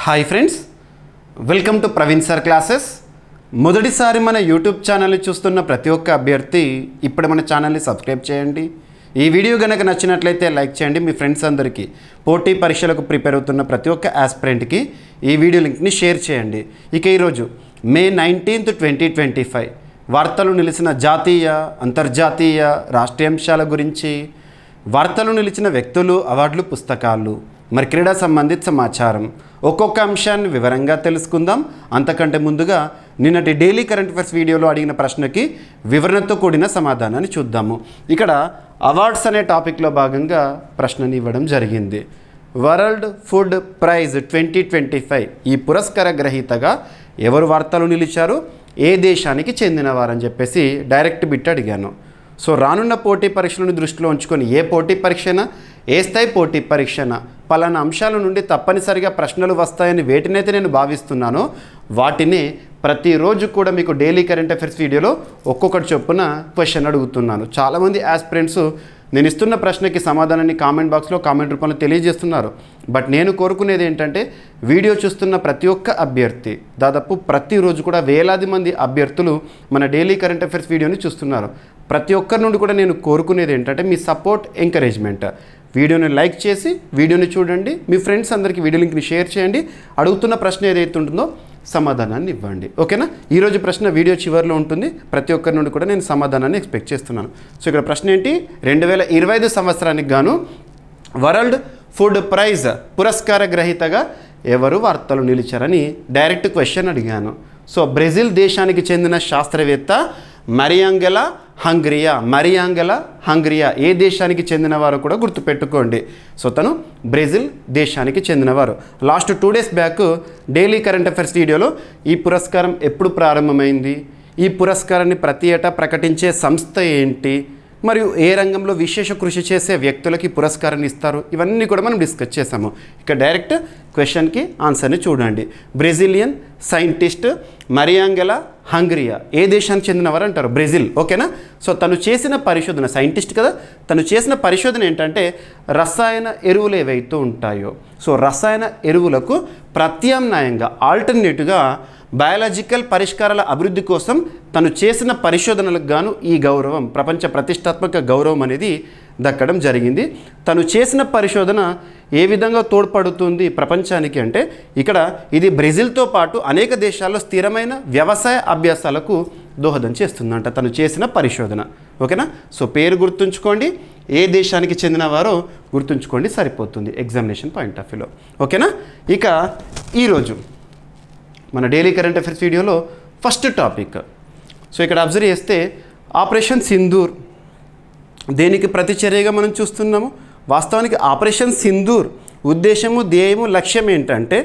Hi friends, welcome to Praveen sir classes. మొదటిసారి మన YouTube ఛానల్ని చూస్తున్న ప్రతి ఒక్క అభ్యర్థి ఇప్పుడు మన ఛానల్ని సబ్స్క్రైబ్ చేయండి. ఈ వీడియో కనుక నచ్చినట్లయితే లైక్ చేయండి. మీ ఫ్రెండ్స్ అందరికీ, పోటీ పరీక్షలకు ప్రిపేర్ అవుతున్న ప్రతి ఒక్క ఆస్పిరెంట్కి ఈ వీడియో లింక్ని షేర్ చేయండి. ఇక ఈరోజు మే 19, 2025 వార్తలు నిలిచిన జాతీయ, అంతర్జాతీయ, రాష్ట్రీయ అంశాల గురించి, వార్తలు నిలిచిన వ్యక్తులు, అవార్డులు, పుస్తకాలు, మరి క్రీడా సంబంధిత సమాచారం, ఒక్కొక్క అంశాన్ని వివరంగా తెలుసుకుందాం. అంతకంటే ముందుగా నిన్నటి డైలీ కరెంట్ అఫైర్స్ వీడియోలో అడిగిన ప్రశ్నకి వివరణతో కూడిన సమాధానాన్ని చూద్దాము. ఇక్కడ అవార్డ్స్ అనే టాపిక్లో భాగంగా ప్రశ్నని ఇవ్వడం జరిగింది. వరల్డ్ ఫుడ్ ప్రైజ్ 2025 ఈ పురస్కార గ్రహీతగా ఎవరు వార్తలు నిలిచారు, ఏ దేశానికి చెందినవారని చెప్పేసి డైరెక్ట్ బిట్ అడిగాను. సో రానున్న పోటీ పరీక్షలను దృష్టిలో ఉంచుకొని ఏ పోటీ పరీక్షనా, ఏ స్థాయి పోటీ పరీక్షనా పలానా అంశాల నుండి తప్పనిసరిగా ప్రశ్నలు వస్తాయని వేటినైతే నేను భావిస్తున్నానో వాటిని ప్రతిరోజు కూడా మీకు డైలీ కరెంట్ అఫైర్స్ వీడియోలో ఒక్కొక్కటి చొప్పున క్వశ్చన్ అడుగుతున్నాను. చాలామంది ఆస్పిరెంట్స్ నేను ఇస్తున్న ప్రశ్నకి సమాధానాన్ని కామెంట్ బాక్స్లో కామెంట్ రూపంలో తెలియజేస్తున్నారు. బట్ నేను కోరుకునేది ఏంటంటే వీడియో చూస్తున్న ప్రతి ఒక్క అభ్యర్థి, దాదాపు ప్రతిరోజు కూడా వేలాది మంది అభ్యర్థులు మన డైలీ కరెంట్ అఫైర్స్ వీడియోని చూస్తున్నారు. ప్రతి ఒక్కరి నుండి కూడా నేను కోరుకునేది ఏంటంటే మీ సపోర్ట్, ఎంకరేజ్మెంట్. వీడియోని లైక్ చేసి వీడియోని చూడండి, మీ ఫ్రెండ్స్ అందరికీ వీడియో లింక్ని షేర్ చేయండి. అడుగుతున్న ప్రశ్న ఏదైతే ఉంటుందో సమాధానాన్ని ఇవ్వండి. ఓకేనా? ఈరోజు ప్రశ్న వీడియో చివరిలో ఉంటుంది. ప్రతి ఒక్కరి నుండి కూడా నేను సమాధానాన్ని ఎక్స్పెక్ట్ చేస్తున్నాను. సో ఇక్కడ ప్రశ్న ఏంటి, 2025 సంవత్సరానికి గాను వరల్డ్ ఫుడ్ ప్రైజ్ పురస్కార గ్రహీతగా ఎవరు వార్తలు నిలిచారని డైరెక్ట్ క్వశ్చన్ అడిగాను. సో బ్రెజిల్ దేశానికి చెందిన శాస్త్రవేత్త మరియాంగెలా హంగ్రియా ఏ దేశానికి చెందినవారు కూడా గుర్తుపెట్టుకోండి. సో తను బ్రెజిల్ దేశానికి చెందినవారు. Last 2 days back daily current affairs వీడియోలో ఈ పురస్కారం ఎప్పుడు ప్రారంభమైంది, ఈ పురస్కారాన్ని ప్రతి ఏటా ప్రకటించే సంస్థ ఏంటి, మరియు ఏ రంగంలో విశేష కృషి చేసే వ్యక్తులకి పురస్కారాన్ని ఇస్తారు, ఇవన్నీ కూడా మనం డిస్కస్ చేసాము. ఇక డైరెక్ట్ క్వశ్చన్కి ఆన్సర్ని చూడండి. బ్రెజిలియన్ సైంటిస్ట్ మరియాంగెలా హంగ్రియా ఏ దేశానికి చెందినవారు అంటారు, బ్రెజిల్. ఓకేనా? సో తను చేసిన పరిశోధన, సైంటిస్ట్ కదా, తను చేసిన పరిశోధన ఏంటంటే రసాయన ఎరువులు ఏవైతే ఉంటాయో, సో రసాయన ఎరువులకు ప్రత్యామ్నాయంగా ఆల్టర్నేటివ్గా బయాలజికల్ పరిష్కారాల అభివృద్ధి కోసం తను చేసిన పరిశోధనలకు గాను ఈ గౌరవం, ప్రపంచ ప్రతిష్టాత్మక గౌరవం అనేది దక్కడం జరిగింది. తను చేసిన పరిశోధన ఏ విధంగా తోడ్పడుతుంది ప్రపంచానికి అంటే ఇక్కడ ఇది బ్రెజిల్తో పాటు అనేక దేశాల్లో స్థిరమైన వ్యవసాయ అభ్యాసాలకు దోహదం చేస్తుందంట తను చేసిన పరిశోధన. ఓకేనా? సో పేరు గుర్తుంచుకోండి, ఏ దేశానికి చెందినవారో గుర్తుంచుకోండి, సరిపోతుంది ఎగ్జామినేషన్ పాయింట్ ఆఫ్ వ్యూలో. ఓకేనా? ఇక ఈరోజు మన డైలీ కరెంట్ అఫైర్స్ వీడియోలో ఫస్ట్ టాపిక్. సో ఇక్కడ అబ్జర్వ్ చేస్తే ఆపరేషన్ సింధూర్ దేనికి ప్రతిచర్యగా మనం చూస్తున్నాము. వాస్తవానికి ఆపరేషన్ సింధూర్ ఉద్దేశము, ధ్యేయము, లక్ష్యం ఏంటంటే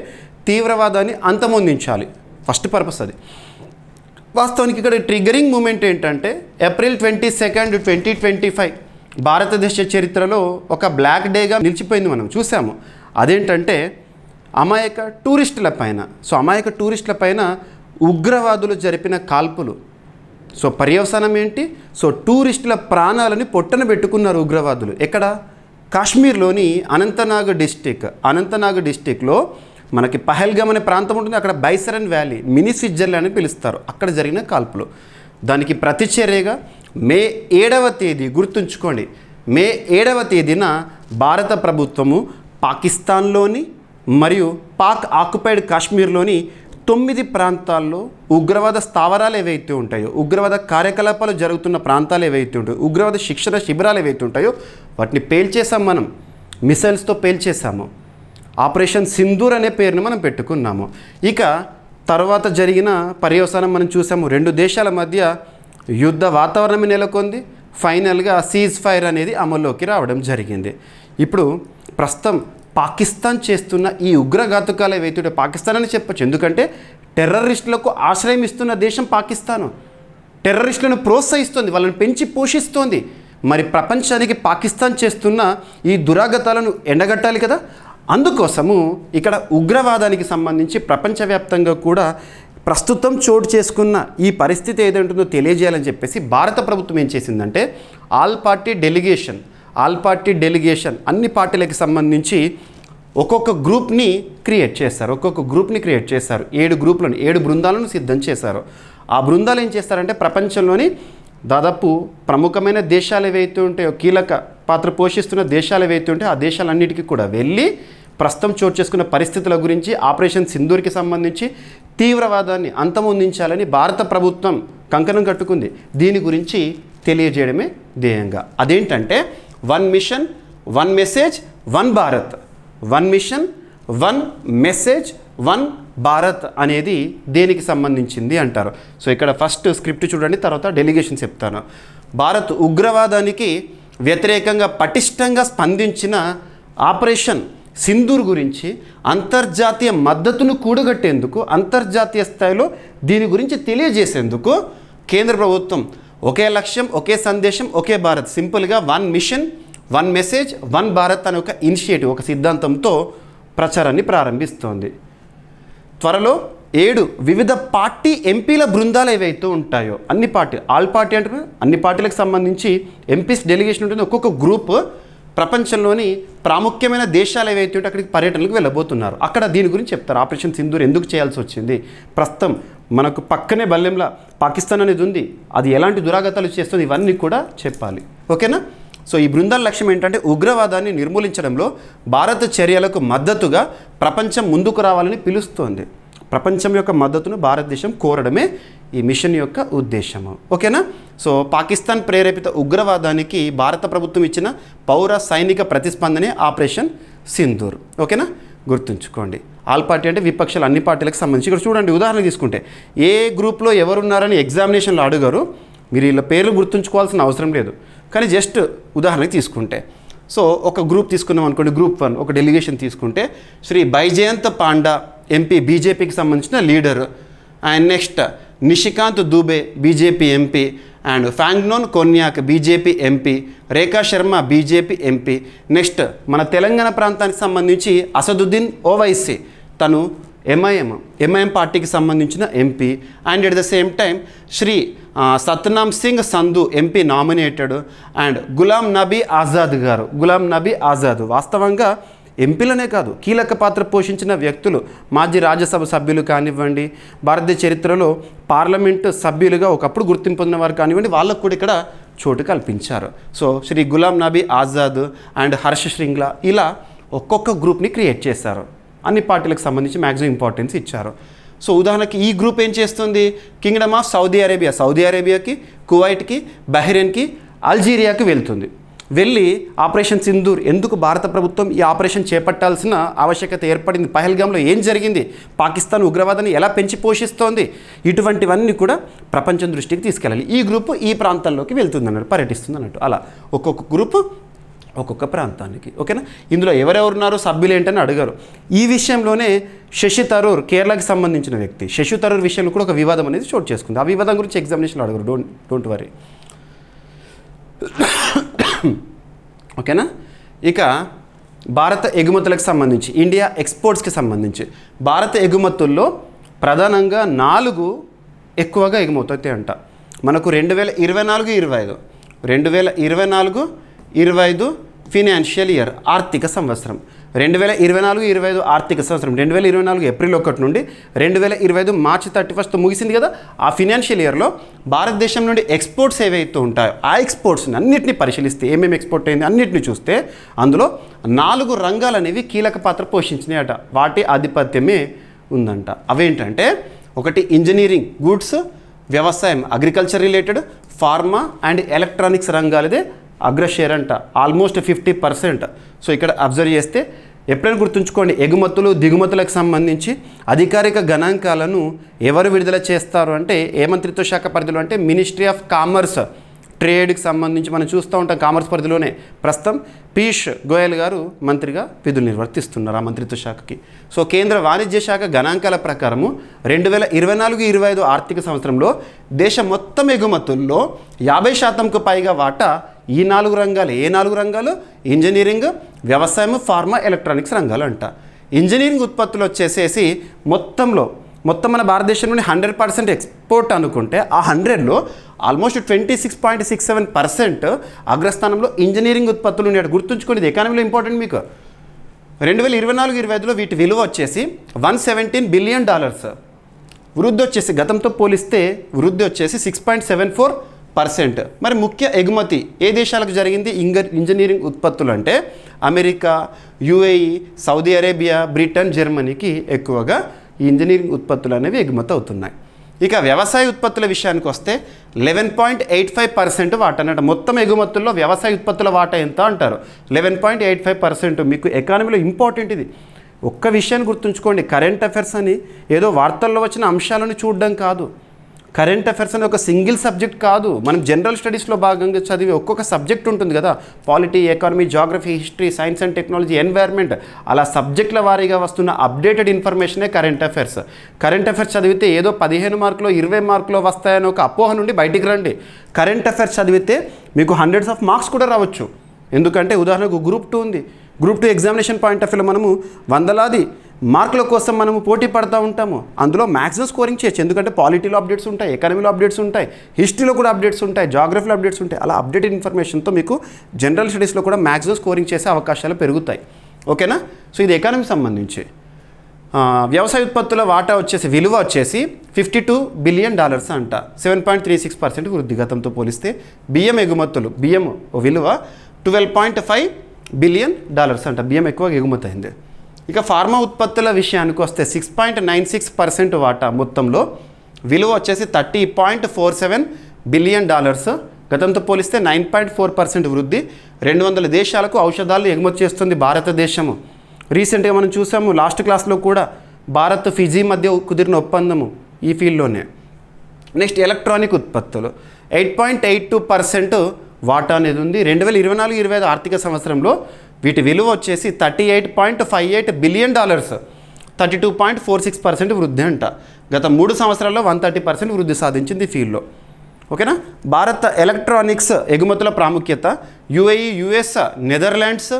తీవ్రవాదాన్ని అంతమొందించాలి. ఫస్ట్ పర్పస్ అది. వాస్తవానికి ఇక్కడ ట్రిగరింగ్ మూమెంట్ ఏంటంటే April 22, 2025 భారతదేశ చరిత్రలో ఒక బ్లాక్ డేగా నిలిచిపోయింది. మనం చూసాము. అదేంటంటే అమాయక టూరిస్టుల పైన ఉగ్రవాదులు జరిపిన కాల్పులు. సో పర్యవసానం ఏంటి? సో టూరిస్టుల ప్రాణాలని పొట్టన పెట్టుకున్నారు ఉగ్రవాదులు. ఎక్కడ? కాశ్మీర్లోని అనంతనాగ్ డిస్టిక్లో మనకి పహల్గామ్ అనే ప్రాంతం ఉంటుంది. అక్కడ బైసరన్ వ్యాలీ, మినీ స్విట్జర్లాండ్ అని పిలుస్తారు. అక్కడ జరిగిన కాల్పులు. దానికి ప్రతిచర్యగా మే 7వ తేదీ, గుర్తుంచుకోండి, మే 7వ తేదీన భారత ప్రభుత్వము పాకిస్తాన్లోని మరియు పాక్ ఆక్యుపైడ్ కాశ్మీర్లోని 9 ప్రాంతాల్లో ఉగ్రవాద స్థావరాలు ఏవైతే ఉంటాయో, ఉగ్రవాద కార్యకలాపాలు జరుగుతున్న ప్రాంతాలు ఏవైతే ఉంటాయో, ఉగ్రవాద శిక్షణ శిబిరాలు ఏవైతే ఉంటాయో వాటిని పేల్చేసాం. మనం మిసైల్స్తో పేల్చేసాము. ఆపరేషన్ సింధూర్ అనే పేరును మనం పెట్టుకున్నాము. ఇక తర్వాత జరిగిన పర్యవసానం మనం చూసాము. 2 దేశాల మధ్య యుద్ధ వాతావరణం నెలకొంది. ఫైనల్గా సీజ్ ఫైర్ అనేది అమల్లోకి రావడం జరిగింది. ఇప్పుడు ప్రస్తుతం పాకిస్తాన్ చేస్తున్న ఈ ఉగ్రఘాతుకాలు ఏవైతే పాకిస్తాన్ అని చెప్పచ్చు, ఎందుకంటే టెర్రరిస్టులకు ఆశ్రయం ఇస్తున్న దేశం పాకిస్తాను. టెర్రరిస్టులను ప్రోత్సహిస్తుంది, వాళ్ళని పెంచి పోషిస్తోంది. మరి ప్రపంచానికి పాకిస్తాన్ చేస్తున్న ఈ దురాగతాలను ఎండగట్టాలి కదా. అందుకోసము ఇక్కడ ఉగ్రవాదానికి సంబంధించి ప్రపంచవ్యాప్తంగా కూడా ప్రస్తుతం చోటు చేసుకున్న ఈ పరిస్థితి ఏదంటుందో తెలియజేయాలని చెప్పేసి భారత ప్రభుత్వం ఏం చేసిందంటే ఆల్ పార్టీ డెలిగేషన్ అన్ని పార్టీలకు సంబంధించి ఒక్కొక్క గ్రూప్ని క్రియేట్ చేస్తారు. 7 బృందాలను సిద్ధం చేశారు. ఆ బృందాలు ఏం చేస్తారంటే ప్రపంచంలోని దాదాపు ప్రముఖమైన దేశాలు ఏవైతే ఉంటాయో, కీలక పాత్ర పోషిస్తున్న దేశాలు ఏవైతే ఉంటాయో ఆ దేశాలన్నిటికీ కూడా వెళ్ళి ప్రస్తుతం చోటు చేసుకున్న పరిస్థితుల గురించి, ఆపరేషన్ సింధూర్కి సంబంధించి తీవ్రవాదాన్ని అంతమొందించాలని భారత ప్రభుత్వం కంకణం కట్టుకుంది. దీని గురించి తెలియజేయడమే ధ్యేయంగా. అదేంటంటే 1 mission 1 message 1 Bharat, 1 mission 1 message 1 Bharat అనేది దేనికి సంబంధించింది అంటారు. సో ఇక్కడ ఫస్ట్ స్క్రిప్ట్ చూడండి, తర్వాత డెలిగేషన్ చెప్తాను. భారత్ ఉగ్రవాదానికి వ్యతిరేకంగా పటిష్టంగా స్పందించిన ఆపరేషన్ సింధూర్ గురించి అంతర్జాతీయ మద్దతును కూడగట్టేందుకు, అంతర్జాతీయ స్థాయిలో దీని గురించి తెలియజేసేందుకు కేంద్ర ప్రభుత్వం ఒకే లక్ష్యం, ఒకే సందేశం, ఒకే భారత్, సింపుల్గా 1 మిషన్ 1 మెసేజ్ 1 భారత్ అనే ఒక ఇనిషియేటివ్, ఒక సిద్ధాంతంతో ప్రచారాన్ని ప్రారంభిస్తోంది. త్వరలో 7 వివిధ పార్టీ ఎంపీల బృందాలు ఏవైతే ఉంటాయో, అన్ని పార్టీ, ఆల్ పార్టీ అంటారు, అన్ని పార్టీలకు సంబంధించి ఎంపీస్ డెలిగేషన్ ఉంటుంది. ఒక్కొక్క గ్రూప్ ప్రపంచంలోని ప్రాముఖ్యమైన దేశాలు ఏవైతే ఉంటే అక్కడికి పర్యటనలకు వెళ్ళబోతున్నారు. అక్కడ దీని గురించి చెప్తారు. ఆపరేషన్ సింధూర్ ఎందుకు చేయాల్సి వచ్చింది, ప్రస్తుతం మనకు పక్కనే బల్లెంలా పాకిస్తాన్ అనేది ఉంది, అది ఎలాంటి దురాగతాలు చేస్తుంది, ఇవన్నీ కూడా చెప్పాలి. ఓకేనా? సో ఈ బృందాల లక్ష్యం ఏంటంటే ఉగ్రవాదాన్ని నిర్మూలించడంలో భారత చర్యలకు మద్దతుగా ప్రపంచం ముందుకు రావాలని పిలుస్తోంది. ప్రపంచం యొక్క మద్దతును భారతదేశం కోరడమే ఈ మిషన్ యొక్క ఉద్దేశము. ఓకేనా? సో పాకిస్తాన్ ప్రేరేపిత ఉగ్రవాదానికి భారత ప్రభుత్వం ఇచ్చిన పౌర సైనిక ప్రతిస్పందనే ఆపరేషన్ సింధూర్. ఓకేనా? గుర్తుంచుకోండి. ఆల్ పార్టీ అంటే విపక్షాలు, అన్ని పార్టీలకు సంబంధించి. ఇక్కడ చూడండి, ఉదాహరణ తీసుకుంటే ఏ గ్రూప్లో ఎవరున్నారని ఎగ్జామినేషన్లో అడుగారు, మీరు వీళ్ళ పేర్లు గుర్తుంచుకోవాల్సిన అవసరం లేదు, కానీ జస్ట్ ఉదాహరణకి తీసుకుంటే, సో ఒక గ్రూప్ తీసుకున్నాం అనుకోండి, గ్రూప్ 1 ఒక డెలిగేషన్ తీసుకుంటే శ్రీ బైజయంత్ పాండా ఎంపీ, బీజేపీకి సంబంధించిన leader, and next Nishikant Dubey BJP MP, and Phangnon Konyak BJP MP, Rekha Sharma BJP MP, next మన తెలంగాణ ప్రాంతానికి సంబంధించి అసదుద్దీన్ ఓవైసీ, తను ఎంఐఎం పార్టీకి సంబంధించిన MP, and at the same time Shri Satnam Singh Sandhu MP nominated, and Ghulam Nabi Azad వాస్తవంగా ఎంపీలనే కాదు, కీలక పాత్ర పోషించిన వ్యక్తులు, మాజీ రాజ్యసభ సభ్యులు కానివ్వండి, భారతదేశ చరిత్రలో పార్లమెంటు సభ్యులుగా ఒకప్పుడు గుర్తింపు పొందిన వారు కానివ్వండి, వాళ్ళకు కూడా ఇక్కడ చోటు కల్పించారు. సో శ్రీ గులాం నబీ ఆజాద్ అండ్ హర్ష శ్రింగ్లా, ఇలా ఒక్కొక్క గ్రూప్ని క్రియేట్ చేశారు. అన్ని పార్టీలకు సంబంధించి మ్యాక్సిమం ఇంపార్టెన్స్ ఇచ్చారు. సో ఉదాహరణకి ఈ గ్రూప్ ఏం చేస్తుంది, కింగ్డమ్ ఆఫ్ సౌదీ అరేబియాకి, కువైట్కి, బహ్రెయిన్కి, అల్జీరియాకి వెళ్తుంది. వెళ్ళి ఆపరేషన్ సింధూర్ ఎందుకు భారత ప్రభుత్వం ఈ ఆపరేషన్ చేపట్టాల్సిన ఆవశ్యకత ఏర్పడింది, పహల్గామ్లో ఏం జరిగింది, పాకిస్తాన్ ఉగ్రవాదాన్ని ఎలా పెంచి పోషిస్తోంది, ఇటువంటివన్నీ కూడా ప్రపంచం దృష్టికి తీసుకెళ్ళాలి. ఈ గ్రూపు ఈ ప్రాంతాల్లోకి వెళ్తుంది అన్నట్టు, పర్యటిస్తుంది అన్నట్టు. అలా ఒక్కొక్క గ్రూపు ఒక్కొక్క ప్రాంతానికి. ఓకేనా? ఇందులో ఎవరెవరున్నారు, సభ్యులు ఏంటని అడిగారు. ఈ విషయంలోనే శశి థరూర్, కేరళకి సంబంధించిన వ్యక్తి, శశి థరూర్ విషయంలో కూడా ఒక వివాదం అనేది చోటు చేసుకుంది. ఆ వివాదం గురించి ఎగ్జామినేషన్లో అడగరు, డోంట్ వరీ. ఓకేనా? ఇక భారత ఎగుమతులకు సంబంధించి, ఇండియా ఎక్స్పోర్ట్స్కి సంబంధించి భారత ఎగుమతుల్లో ప్రధానంగా 4 ఎక్కువగా ఎగుమవుతాయి అంట. మనకు 2024-25 ఫినాన్షియల్ ఇయర్, ఆర్థిక సంవత్సరం, 2024-25 ఆర్థిక సంవత్సరం, 2024 ఏప్రిల్ 1 నుండి 2025 మార్చి 31 ముగిసింది కదా. ఆ ఫినాన్షియల్ ఇయర్లో భారతదేశం నుండి ఎక్స్పోర్ట్స్ ఏవైతే ఉంటాయో ఆ ఎక్స్పోర్ట్స్ని అన్నింటినీ పరిశీలిస్తే, ఏమేమి ఎక్స్పోర్ట్ అయింది అన్నింటినీ చూస్తే అందులో 4 రంగాలు అనేవి కీలక పాత్ర పోషించినాయి అట. వాటి ఆధిపత్యమే ఉందంట. అవేంటంటే, ఒకటి ఇంజనీరింగ్ గూడ్స్, వ్యవసాయం agriculture related, pharma and electronics రంగాలదే అగ్రషేర్ అంట, ఆల్మోస్ట్ 50%. సో ఇక్కడ అబ్జర్వ్ చేస్తే ఎప్పుడైనా గుర్తుంచుకోండి, ఎగుమతులు దిగుమతులకు సంబంధించి అధికారిక గణాంకాలను ఎవరు విడుదల చేస్తారు అంటే ఏ మంత్రిత్వ శాఖ పరిధిలో అంటే మినిస్ట్రీ ఆఫ్ కామర్స్, ట్రేడ్కి సంబంధించి మనం చూస్తూ ఉంటాం. కామర్స్ పరిధిలోనే ప్రస్తుతం పీయూష్ గోయల్ గారు మంత్రిగా విధులు నిర్వర్తిస్తున్నారు ఆ మంత్రిత్వ శాఖకి. సో కేంద్ర వాణిజ్య శాఖ గణాంకాల ప్రకారము 2024-25 ఆర్థిక సంవత్సరంలో దేశం మొత్తం ఎగుమతుల్లో 50%కు పైగా వాటా ఈ 4 రంగాలు. ఏ 4 రంగాలు? ఇంజనీరింగ్, వ్యవసాయం, ఫార్మా, ఎలక్ట్రానిక్స్ రంగాలు అంట. ఇంజనీరింగ్ ఉత్పత్తులు వచ్చేసేసి మొత్తం మన భారతదేశంలోని 100% ఎక్స్పోర్ట్ అనుకుంటే ఆ 100లో ఆల్మోస్ట్ 26.67% అగ్రస్థానంలో ఇంజనీరింగ్ ఉత్పత్తులు ఉన్నాయి. గుర్తుంచుకోండి, ఇది ఎకానమీలో ఇంపార్టెంట్ మీకు. 2024-25లో వీటి విలువ వచ్చేసి $117 బిలియన్. వృద్ధి వచ్చేసి గతంతో పోలిస్తే వృద్ధి వచ్చేసి 6.74%. మరి ముఖ్య ఎగుమతి ఏ దేశాలకు జరిగింది ఇంజనీరింగ్ ఉత్పత్తులు అంటే America, UAE, Saudi Arabia, Britain, జర్మనీకి ఎక్కువగా ఈ ఇంజనీరింగ్ ఉత్పత్తులు అనేవి ఎగుమతి అవుతున్నాయి. ఇక వ్యవసాయ ఉత్పత్తుల విషయానికి వస్తే 11.85% వాటా అన్నట్టు. మొత్తం ఎగుమతుల్లో వ్యవసాయ ఉత్పత్తుల వాటా ఎంత అంటారు? 11.85%. మీకు ఎకానమీలో ఇంపార్టెంట్ ఇది. ఒక్క విషయాన్ని గుర్తుంచుకోండి, కరెంట్ అఫైర్స్ అని ఏదో వార్తల్లో వచ్చిన అంశాలను చూడడం కాదు. కరెంట్ అఫైర్స్ అని ఒక సింగిల్ సబ్జెక్ట్ కాదు. మనం జనరల్ స్టడీస్లో భాగంగా చదివే ఒక్కొక్క సబ్జెక్ట్ ఉంటుంది కదా, polity, economy, geography, history, science and technology, environment, అలా సబ్జెక్టుల వారీగా వస్తున్న అప్డేటెడ్ ఇన్ఫర్మేషనే కరెంట్ అఫైర్స్. కరెంట్ అఫైర్స్ చదివితే ఏదో 15 మార్కులో 20 మార్కులో వస్తాయని ఒక అపోహ నుండి బయటికి రండి. కరెంట్ అఫైర్స్ చదివితే మీకు హండ్రెడ్స్ ఆఫ్ మార్క్స్ కూడా రావచ్చు. ఎందుకంటే ఉదాహరణకు గ్రూప్ 2 ఉంది. గ్రూప్ 2 ఎగ్జామినేషన్ పాయింట్ ఆఫ్ వ్యూలో మనము వందలాది మార్కుల కోసం మనము పోటీ పడుతూ ఉంటాము. అందులో మ్యాక్సిమం స్కోరింగ్ చేయొచ్చు. ఎందుకంటే పాలిటీలో అప్డేట్స్ ఉంటాయి, ఎకానమీలో అప్డేట్స్ ఉంటాయి, హిస్టరీలో కూడా అప్డేట్స్ ఉంటాయి, జాగ్రఫీలో అప్డేట్స్ ఉంటాయి. అలా అప్డేటెడ్ ఇన్ఫర్మేషన్తో మీకు జనరల్ స్టడీస్లో కూడా మ్యాక్సిమం స్కోరింగ్ చేసే అవకాశాలు పెరుగుతాయి. ఓకేనా? సో ఇది ఎకానమీకి సంబంధించి. వ్యవసాయ ఉత్పత్తుల వాటా వచ్చేసి విలువ వచ్చేసి $52 బిలియన్ అంట. 7.36% వృద్ధి గతంతో పోలిస్తే. బియ్యం ఎగుమతులు, బియ్యం విలువ $12.5 బిలియన్ అంట. బియ్యం ఎక్కువగా ఎగుమతి అయింది. ఇక ఫార్మా ఉత్పత్తుల విషయానికి వస్తే 6.96% వాటా మొత్తంలో. విలువ వచ్చేసి $30.47 బిలియన్. గతంతో పోలిస్తే 9.4% వృద్ధి. 200 దేశాలకు ఔషధాలు ఎగుమతి చేస్తుంది భారతదేశము. రీసెంట్గా మనం చూసాము లాస్ట్ క్లాస్లో కూడా భారత్, ఫిజీ మధ్య కుదిరిన ఒప్పందము ఈ ఫీల్డ్లోనే. నెక్స్ట్ ఎలక్ట్రానిక్ ఉత్పత్తులు 8.82% వాటా అనేది ఉంది. 2024-25 ఆర్థిక సంవత్సరంలో వీటి విలువ వచ్చేసి $38.58 బిలియన్, 32.46% వృద్ధి అంట. గత 3 సంవత్సరాల్లో 130% వృద్ధి సాధించింది ఈ ఫీల్డ్లో. ఓకేనా? భారత ఎలక్ట్రానిక్స్ ఎగుమతుల ప్రాముఖ్యత UAE, US, Netherlands,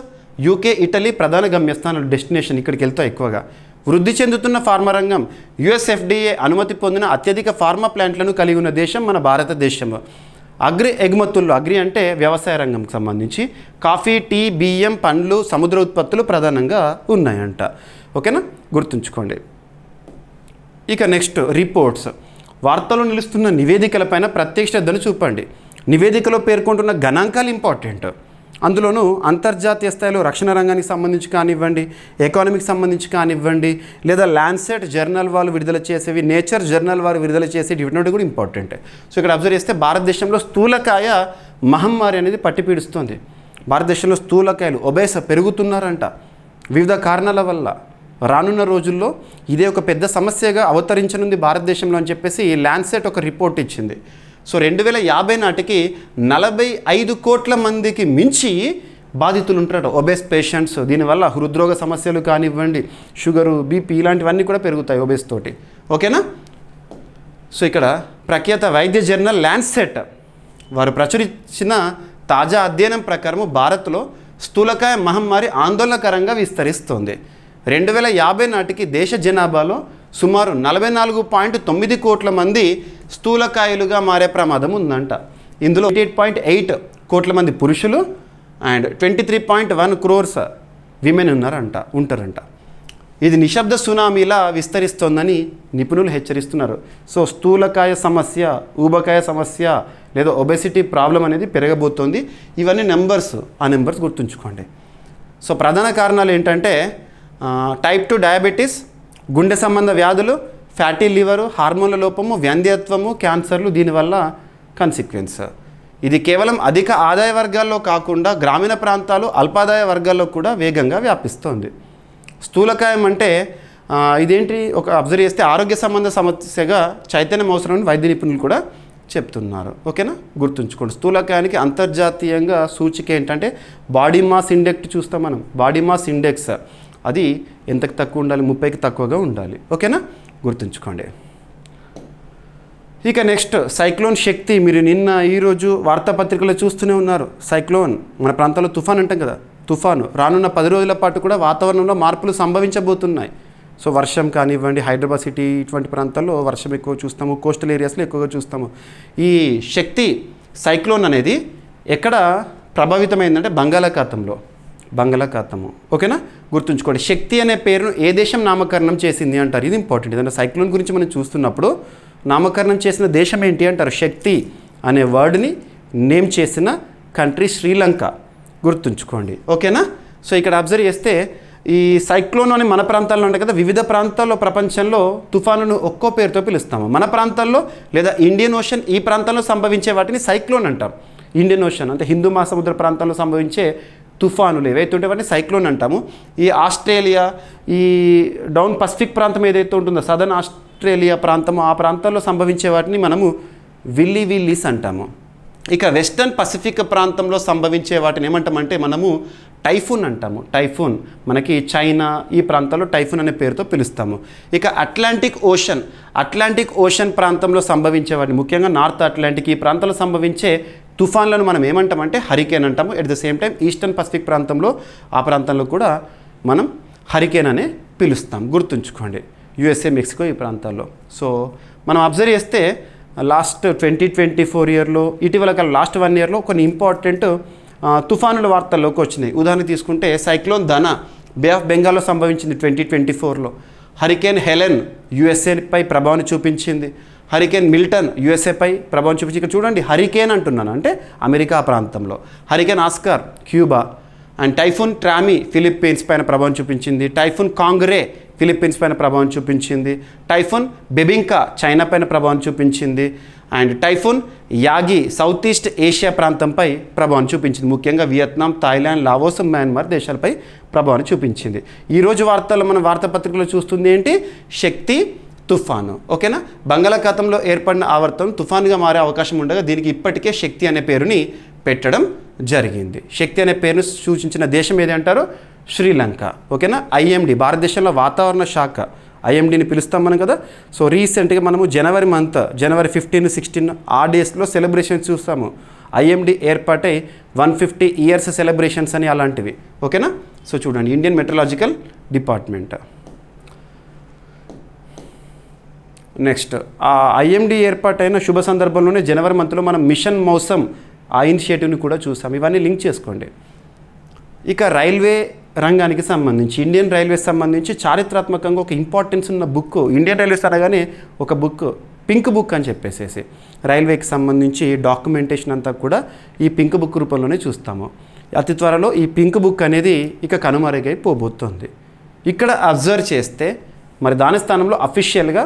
UK, Italy ప్రధాన గమ్యస్థానాలు, డెస్టినేషన్ ఇక్కడికి వెళ్తాయి ఎక్కువగా. వృద్ధి చెందుతున్న ఫార్మా రంగం యుఎస్ఎఫ్డిఏ అనుమతి పొందిన అత్యధిక ఫార్మా ప్లాంట్లను కలిగి ఉన్న దేశం మన భారతదేశం. అగ్రి ఎగుమతుల్లో, అగ్రి అంటే వ్యవసాయ రంగంకి సంబంధించి కాఫీ, టీ, బియ్యం, పండ్లు, సముద్ర ఉత్పత్తులు ప్రధానంగా ఉన్నాయంట. ఓకేనా? గుర్తుంచుకోండి. ఇక నెక్స్ట్ రిపోర్ట్స్. వార్తల్లో నిలుస్తున్న నివేదికలపైన ప్రత్యేక శ్రద్ధను చూపండి. నివేదికలో పేర్కొంటున్న గణాంకాలు ఇంపార్టెంట్. అందులోనూ అంతర్జాతీయ స్థాయిలో రక్షణ రంగానికి సంబంధించి కానివ్వండి, ఎకానమీకి సంబంధించి కానివ్వండి, లేదా ల్యాన్సెట్ జర్నల్ వాళ్ళు విడుదల చేసేవి, నేచర్ జర్నల్ వారు విడుదల చేసేవి, ఇటువంటి కూడా ఇంపార్టెంట్. సో ఇక్కడ అబ్జర్వ్ చేస్తే భారతదేశంలో స్థూలకాయ మహమ్మారి అనేది పట్టిపీడుస్తుంది. భారతదేశంలో స్థూలకాయలు ఒబేస పెరుగుతున్నారంట వివిధ కారణాల వల్ల. రానున్న రోజుల్లో ఇదే ఒక పెద్ద సమస్యగా అవతరించనుంది భారతదేశంలో అని చెప్పేసి ఈ ల్యాన్సెట్ ఒక రిపోర్ట్ ఇచ్చింది. సో 2050 నాటికి 45 కోట్ల మందికి మించి బాధితులు ఉంటారట, ఒబేస్ పేషెంట్స్. దీనివల్ల హృద్రోగ సమస్యలు కానివ్వండి, షుగరు, బీపీ ఇలాంటివన్నీ కూడా పెరుగుతాయి ఒబేస్ తోటి. ఓకేనా? సో ఇక్కడ ప్రఖ్యాత వైద్య జర్నల్ ల్యాన్సెట్ వారు ప్రచురించిన తాజా అధ్యయనం ప్రకారం భారత్లో స్థూలకాయ మహమ్మారి ఆందోళనకరంగా విస్తరిస్తోంది. 2050 నాటికి దేశ జనాభాలో సుమారు 44.9 కోట్ల మంది స్థూలకాయలుగా మారే ప్రమాదం ఉందంట. ఇందులో 88.8 కోట్ల మంది పురుషులు అండ్ 23.1 క్రోర్స్ విమెన్ ఉంటారంట. ఇది నిశ్శబ్ద సునామీలా విస్తరిస్తోందని నిపుణులు హెచ్చరిస్తున్నారు. సో స్థూలకాయ సమస్య, ఊబకాయ సమస్య లేదా ఒబెసిటీ ప్రాబ్లం అనేది పెరగబోతోంది. ఇవన్నీ నెంబర్స్, ఆ నెంబర్స్ గుర్తుంచుకోండి. సో ప్రధాన కారణాలు ఏంటంటే టైప్ 2 డయాబెటీస్, గుండె సంబంధ వ్యాధులు, ఫ్యాటీ లివరు, హార్మోన్ల లోపము, వ్యంధ్యత్వము, క్యాన్సర్లు దీనివల్ల కాన్సిక్వెన్స్. ఇది కేవలం అధిక ఆదాయ వర్గాల్లో కాకుండా గ్రామీణ ప్రాంతాలు, అల్పాదాయ వర్గాల్లో కూడా వేగంగా వ్యాపిస్తోంది. స్థూలకాయం అంటే ఇదేంటి ఒక అబ్జర్వ్ చేస్తే ఆరోగ్య సంబంధ సమస్యగా చైతన్యం అవసరమని వైద్య నిపుణులు కూడా చెప్తున్నారు. ఓకేనా? గుర్తుంచుకోండి. స్థూలకాయానికి అంతర్జాతీయంగా సూచిక ఏంటంటే బాడీ మాస్ ఇండెక్స్ చూస్తాం మనం. బాడీ మాస్ ఇండెక్స్ అది ఎంతకు తక్కువ ఉండాలి? 30కి తక్కువగా ఉండాలి. ఓకేనా? గుర్తుంచుకోండి. ఇక నెక్స్ట్ సైక్లోన్ శక్తి. మీరు నిన్న ఈరోజు వార్తాపత్రికలో చూస్తూనే ఉన్నారు. సైక్లోన్ మన ప్రాంతంలో తుఫాన్ అంటాం కదా, తుఫాను రానున్న 10 రోజుల పాటు కూడా వాతావరణంలో మార్పులు సంభవించబోతున్నాయి. సో వర్షం కానివ్వండి, హైదరాబాద్ సిటీ ఇటువంటి ప్రాంతాల్లో వర్షం ఎక్కువ చూస్తాము, కోస్టల్ ఏరియాస్లో ఎక్కువగా చూస్తాము. ఈ శక్తి సైక్లోన్ అనేది ఎక్కడ ప్రభావితమైందంటే బంగాళాఖాతము. ఓకేనా? గుర్తుంచుకోండి. శక్తి అనే పేరును ఏ దేశం నామకరణం చేసింది అంటారు. ఇది ఇంపార్టెంట్. ఏదైనా సైక్లోన్ గురించి మనం చూస్తున్నప్పుడు నామకరణం చేసిన దేశం ఏంటి అంటారు. శక్తి అనే వర్డ్ని నేమ్ చేసిన కంట్రీ శ్రీలంక. గుర్తుంచుకోండి. ఓకేనా. సో ఇక్కడ అబ్జర్వ్ చేస్తే ఈ సైక్లోన్ అని మన ప్రాంతాల్లో ఉంటాయి కదా, వివిధ ప్రాంతాల్లో ప్రపంచంలో తుఫానును ఒక్కో పేరుతో పిలుస్తాము. మన ప్రాంతాల్లో లేదా ఇండియన్ ఓషన్ ఈ ప్రాంతంలో సంభవించే వాటిని సైక్లోన్ అంటాం. ఇండియన్ ఓషన్ అంటే హిందూ మహాసముద్ర ప్రాంతంలో సంభవించే తుఫానులు ఏవైతే ఉంటే వాటిని సైక్లోన్ అంటాము. ఈ ఆస్ట్రేలియా, ఈ డౌన్ పసిఫిక్ ప్రాంతం ఏదైతే ఉంటుందో సదర్న్ ఆస్ట్రేలియా ప్రాంతము, ఆ ప్రాంతాల్లో సంభవించే వాటిని మనము విల్లీస్ అంటాము. ఇక వెస్టర్న్ పసిఫిక్ ప్రాంతంలో సంభవించే వాటిని ఏమంటామంటే మనము టైఫూన్ అంటాము. టైఫూన్ మనకి చైనా ఈ ప్రాంతాల్లో టైఫూన్ అనే పేరుతో పిలుస్తాము. ఇక అట్లాంటిక్ ఓషన్ ప్రాంతంలో సంభవించే వాటిని, ముఖ్యంగా నార్త్ అట్లాంటిక్ ఈ ప్రాంతంలో సంభవించే తుఫాన్లను మనం ఏమంటామంటే హరికేన్ అంటాము. At the same time eastern Pacific ప్రాంతంలో ఆ ప్రాంతంలో కూడా మనం హరికేన్ అనే పిలుస్తాం. గుర్తుంచుకోండి. యుఎస్ఏ, మెక్సికో ఈ ప్రాంతాల్లో. సో మనం అబ్జర్వ్ చేస్తే లాస్ట్ 2024 ఇయర్లో, ఇటీవల లాస్ట్ 1 ఇయర్లో కొన్ని ఇంపార్టెంట్ తుఫానుల వార్తల్లోకి వచ్చినాయి. ఉదాహరణ తీసుకుంటే సైక్లోన్ ధనా బే ఆఫ్ బెంగాల్లో సంభవించింది 2024లో. హరికేన్ హెలెన్ యుఎస్ఏపై ప్రభావాన్ని చూపించింది. హరికేన్ మిల్టన్ యుఎస్ఏపై ప్రభావం చూపించి, ఇక్కడ చూడండి హరికేన్ అంటున్నాను అంటే అమెరికా ప్రాంతంలో. Hurricane Oscar Cuba, and typhoon Trami Philippines పైన ప్రభావం చూపించింది. టైఫూన్ కాంగ్రే ఫిలిప్పీన్స్ పైన ప్రభావం చూపించింది. టైఫూన్ బెబింకా చైనా పైన ప్రభావం చూపించింది. And typhoon Yagi south east Asia ప్రాంతంపై ప్రభావం చూపించింది. ముఖ్యంగా వియత్నాం, థాయిలాండ్, లావోస్, మయన్మార్ దేశాలపై ప్రభావాన్ని చూపించింది. ఈరోజు వార్తల్లో మన వార్తాపత్రికలో చూస్తుంది ఏంటి? శక్తి తుఫాను. ఓకేనా. బంగాళాఖాతంలో ఏర్పడిన ఆవర్తనం తుఫానుగా మారే అవకాశం ఉండగా దీనికి ఇప్పటికే శక్తి అనే పేరుని పెట్టడం జరిగింది. శక్తి అనే పేరును సూచించిన దేశం ఏది అంటారు? శ్రీలంక. ఓకేనా. ఐఎండి భారతదేశంలో వాతావరణ శాఖ ఐఎండిని పిలుస్తాం మనం కదా. సో రీసెంట్గా మనము జనవరి 15, 16 ఆ డేస్లో సెలబ్రేషన్స్ చూస్తాము. ఐఎండి ఏర్పాటై 150 ఇయర్స్ సెలబ్రేషన్స్ అని అలాంటివి. ఓకేనా. సో చూడండి ఇండియన్ మెట్రలాజికల్ డిపార్ట్మెంట్. నెక్స్ట్ ఆ ఐఎండి ఏర్పాటైన శుభ సందర్భంలోనే జనవరి మంత్లో మనం మిషన్ మౌసమ్ ఆ ఇనిషియేటివ్ని కూడా చూసాం. ఇవన్నీ లింక్ చేసుకోండి. ఇక రైల్వే రంగానికి సంబంధించి, ఇండియన్ రైల్వేస్ సంబంధించి చారిత్రాత్మకంగా ఒక ఇంపార్టెన్స్ ఉన్న బుక్, ఇండియన్ రైల్వేస్ అనగానే ఒక బుక్ పింక్ బుక్ అని చెప్పేసేసి రైల్వేకి సంబంధించి డాక్యుమెంటేషన్ అంతా కూడా ఈ పింక్ బుక్ రూపంలోనే చూస్తాము. అతి త్వరలో ఈ పింక్ బుక్ అనేది ఇక కనుమరుగైపోబోతోంది. ఇక్కడ అబ్జర్వ్ చేస్తే మరి దాని స్థానంలో అఫీషియల్గా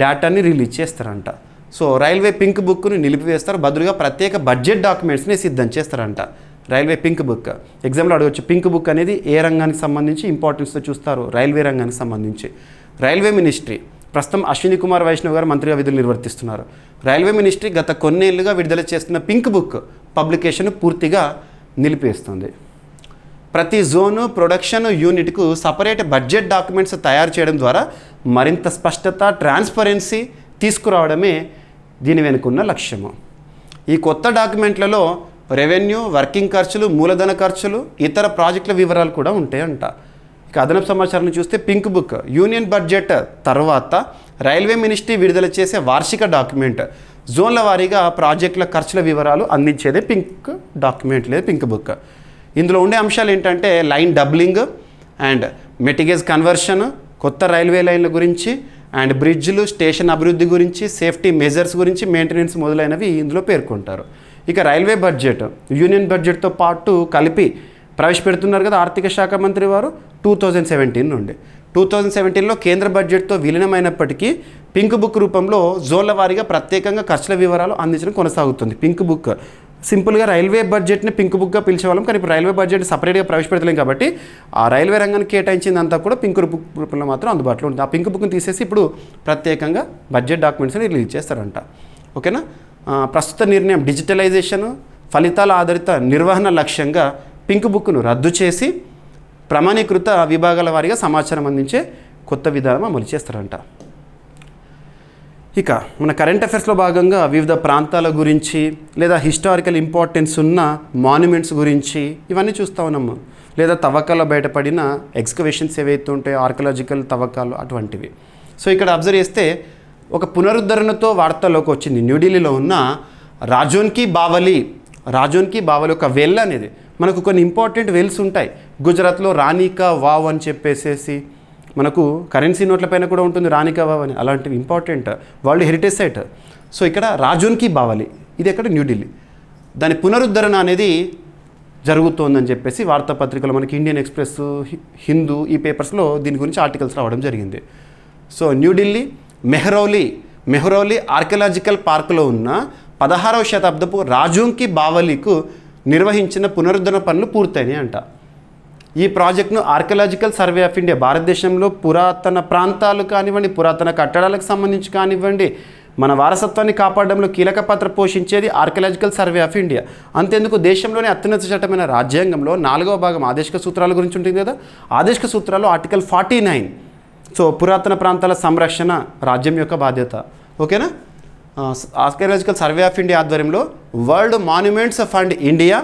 డేటాని రిలీజ్ చేస్తారంట. సో రైల్వే పింక్ బుక్ను నిలిపివేస్తారు, బదులుగా ప్రత్యేక బడ్జెట్ డాక్యుమెంట్స్ని సిద్ధం చేస్తారంట. రైల్వే పింక్ బుక్ ఎగ్జామ్లో అడగవచ్చు. పింక్ బుక్ అనేది ఏ రంగానికి సంబంధించి ఇంపార్టెన్స్తో చూస్తారు? రైల్వే రంగానికి సంబంధించి. రైల్వే మినిస్ట్రీ ప్రస్తుతం అశ్విని కుమార్ వైష్ణవ్ గారు మంత్రిగా విధులు నిర్వర్తిస్తున్నారు. రైల్వే మినిస్ట్రీ గత కొన్నేళ్లుగా విడుదల చేస్తున్న పింక్ బుక్ పబ్లికేషన్ పూర్తిగా నిలిపేస్తుంది. ప్రతి జోను, ప్రొడక్షన్ యూనిట్కు సపరేట్ బడ్జెట్ డాక్యుమెంట్స్ తయారు చేయడం ద్వారా మరింత స్పష్టత, ట్రాన్స్పరెన్సీ తీసుకురావడమే దీని వెనుకున్న లక్ష్యము. ఈ కొత్త డాక్యుమెంట్లలో రెవెన్యూ, వర్కింగ్ ఖర్చులు, మూలధన ఖర్చులు, ఇతర ప్రాజెక్టుల వివరాలు కూడా ఉంటాయంట. ఇక అదనపు సమాచారాన్ని చూస్తే పింక్ బుక్ యూనియన్ బడ్జెట్ తర్వాత రైల్వే మినిస్ట్రీ విడుదల చేసే వార్షిక డాక్యుమెంట్. జోన్ల వారీగా ప్రాజెక్టుల ఖర్చుల వివరాలు అందించేదే పింక్ డాక్యుమెంట్ లేదా పింక్ బుక్. ఇందులో ఉండే అంశాలు ఏంటంటే లైన్ డబ్లింగ్ అండ్ మెటిగేజ్ కన్వర్షన్, కొత్త రైల్వే లైన్ల గురించి, అండ్ బ్రిడ్జ్లు, స్టేషన్ అభివృద్ధి గురించి, సేఫ్టీ మెజర్స్ గురించి, మెయింటెనెన్స్ మొదలైనవి ఇందులో పేర్కొంటారు. ఇక రైల్వే బడ్జెట్ యూనియన్ బడ్జెట్తో పాటు కలిపి ప్రవేశపెడుతున్నారు కదా ఆర్థిక శాఖ మంత్రి వారు 2017 నుండి. 2017లో కేంద్ర బడ్జెట్తో విలీనమైనప్పటికీ పింక్ బుక్ రూపంలో జోన్ల వారీగా ప్రత్యేకంగా ఖర్చుల వివరాలు అందించడం కొనసాగుతుంది. పింక్ బుక్ సింపుల్గా రైల్వే బడ్జెట్ని పింక్ బుక్గా పిలిచేవాళ్ళం, కానీ ఇప్పుడు రైల్వే బడ్జెట్ సపరేట్గా ప్రవేశపెడతలేం కాబట్టి ఆ రైల్వే రంగానికి కేటాయించిందంతా కూడా పింక్ బుక్ రూపంలో మాత్రం అందుబాటులో ఉంటుంది. ఆ పింక్ బుక్ని తీసేసి ఇప్పుడు ప్రత్యేకంగా బడ్జెట్ డాక్యుమెంట్స్ని రిలీజ్ చేస్తారంట. ఓకేనా. ప్రస్తుత నిర్ణయం డిజిటలైజేషన్, ఫలితాల ఆధారిత నిర్వహణ లక్ష్యంగా పింక్ బుక్ను రద్దు చేసి ప్రమాణీకృత విభాగాల వారీగా సమాచారం అందించే కొత్త విధానం అమలు చేస్తారంట. ఇక మన కరెంట్ అఫైర్స్లో భాగంగా వివిధ ప్రాంతాల గురించి లేదా హిస్టారికల్ ఇంపార్టెన్స్ ఉన్న మాన్యుమెంట్స్ గురించి ఇవన్నీ చూస్తూ ఉన్నాము. లేదా తవ్వకాల్లో బయటపడిన ఎక్స్కవేషన్స్ ఏవైతే ఉంటాయో ఆర్కియలాజికల్ తవ్వకాలు అటువంటివి. సో ఇక్కడ అబ్జర్వ్ చేస్తే ఒక పునరుద్ధరణతో వార్తల్లోకి వచ్చింది. న్యూఢిల్లీలో ఉన్న రాజోన్ కి బావలి ఒక వెల్ అనేది మనకు కొన్ని ఇంపార్టెంట్ వెల్స్ ఉంటాయి. గుజరాత్లో రాణి కా వావ్ అని చెప్పేసేసి మనకు కరెన్సీ నోట్ల పైన కూడా ఉంటుంది రాణి కా వావ్ అని, అలాంటివి important world heritage site. So ఇక్కడ రాజోన్ కి బావలి, ఇది ఎక్కడ న్యూఢిల్లీ, దాని పునరుద్ధరణ అనేది జరుగుతోందని చెప్పేసి వార్తాపత్రికలు మనకి ఇండియన్ ఎక్స్ప్రెస్, హిందూ ఈ పేపర్స్లో దీని గురించి ఆర్టికల్స్ రావడం జరిగింది. సో న్యూఢిల్లీ మెహ్రౌలీ ఆర్కియలాజికల్ పార్కులో ఉన్న 16వ శతాబ్దపు రాజోంకి బావలికు నిర్వహించిన పునరుద్ధరణ పనులు పూర్తయినాయి అంట. ఈ ప్రాజెక్టును ఆర్కియలాజికల్ సర్వే ఆఫ్ ఇండియా, భారతదేశంలో పురాతన ప్రాంతాలు కానివ్వండి, పురాతన కట్టడాలకు సంబంధించి కానివ్వండి, మన వారసత్వాన్ని కాపాడడంలో కీలక పాత్ర పోషించేది ఆర్కియలాజికల్ సర్వే ఆఫ్ ఇండియా. అంతేందుకు దేశంలోనే అత్యున్నత చట్టమైన రాజ్యాంగంలో 4వ భాగం ఆదేశిక సూత్రాల గురించి ఉంటుంది కదా, ఆదేశిక సూత్రాలు ఆర్టికల్ 49. సో పురాతన ప్రాంతాల సంరక్షణ రాజ్యం యొక్క బాధ్యత. ఓకేనా. ఆర్కియలాజికల్ సర్వే ఆఫ్ ఇండియా ఆధ్వర్యంలో world monuments fund India,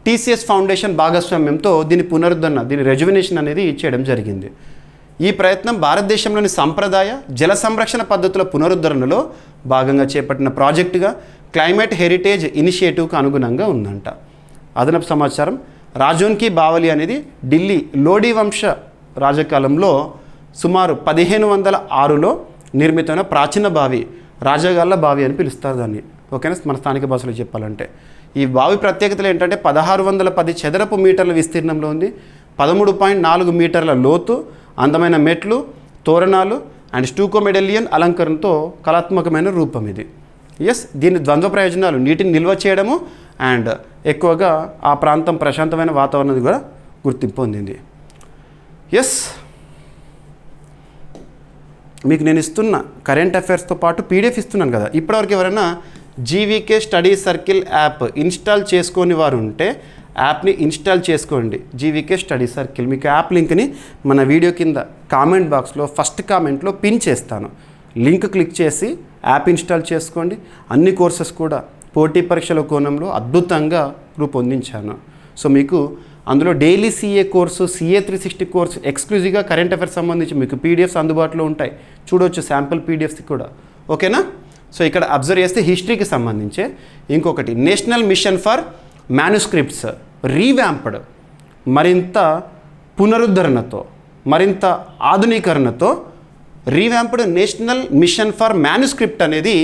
TCS foundation భాగస్వామ్యంతో దీని పునరుద్ధరణ, దీని రెజ్యువినేషన్ అనేది చేయడం జరిగింది. ఈ ప్రయత్నం భారతదేశంలోని సంప్రదాయ జల సంరక్షణ పద్ధతుల పునరుద్ధరణలో భాగంగా చేపట్టిన ప్రాజెక్టుగా క్లైమేట్ హెరిటేజ్ ఇనిషియేటివ్కు అనుగుణంగా ఉందంట. అదనపు సమాచారం, రాజోన్ కి బావలి అనేది ఢిల్లీ లోడీ వంశ రాజకాలంలో సుమారు 1506లో నిర్మితమైన ప్రాచీన బావి, రాజగాళ్ళ బావి అని పిలుస్తారు దాన్ని. ఓకేనా, మన స్థానిక భాషలో చెప్పాలంటే. ఈ బావి ప్రత్యేకతలు ఏంటంటే 1610 చదరపు మీటర్ల విస్తీర్ణంలో ఉంది, 13.4 మీటర్ల లోతు, అందమైన మెట్లు, తోరణాలు అండ్ స్టూకో మెడలియన్ అలంకరణతో కళాత్మకమైన రూపం ఇది. ఎస్, దీని ద్వంద్వ ప్రయోజనాలు నీటిని నిల్వ చేయడము అండ్ ఎక్కువగా ఆ ప్రాంతం ప్రశాంతమైన వాతావరణం కూడా గుర్తింపు పొందింది. ఎస్, మీకు నేను ఇస్తున్న కరెంట్ అఫైర్స్తో పాటు పీడిఎఫ్ ఇస్తున్నాను కదా. ఇప్పటివరకు ఎవరైనా GVK study circle app install చేసుకొని వారు ఉంటే యాప్ని ఇన్స్టాల్ చేసుకోండి. జీవీకే స్టడీ సర్కిల్, మీకు యాప్ లింక్ని మన వీడియో కింద కామెంట్ బాక్స్లో ఫస్ట్ కామెంట్లో పిన్ చేస్తాను. లింక్ క్లిక్ చేసి యాప్ ఇన్స్టాల్ చేసుకోండి. అన్ని కోర్సెస్ కూడా పోటీ పరీక్షల కోణంలో అద్భుతంగా రూపొందించాను. సో మీకు అందులో daily CA course, CA 360 course, ఎక్స్క్లూజివ్గా కరెంట్ అఫైర్స్ సంబంధించి మీకు పీడిఎఫ్స్ అందుబాటులో ఉంటాయి, చూడవచ్చు శాంపుల్ పీడిఎఫ్స్ కూడా. ఓకేనా. సో ఇక్కడ అబ్జర్వ్ చేస్తే హిస్టరీకి సంబంధించే ఇంకొకటి national mission for manuscripts revamped, మరింత పునరుద్ధరణతో, మరింత ఆధునీకరణతో revamped national mission for manuscript అనేది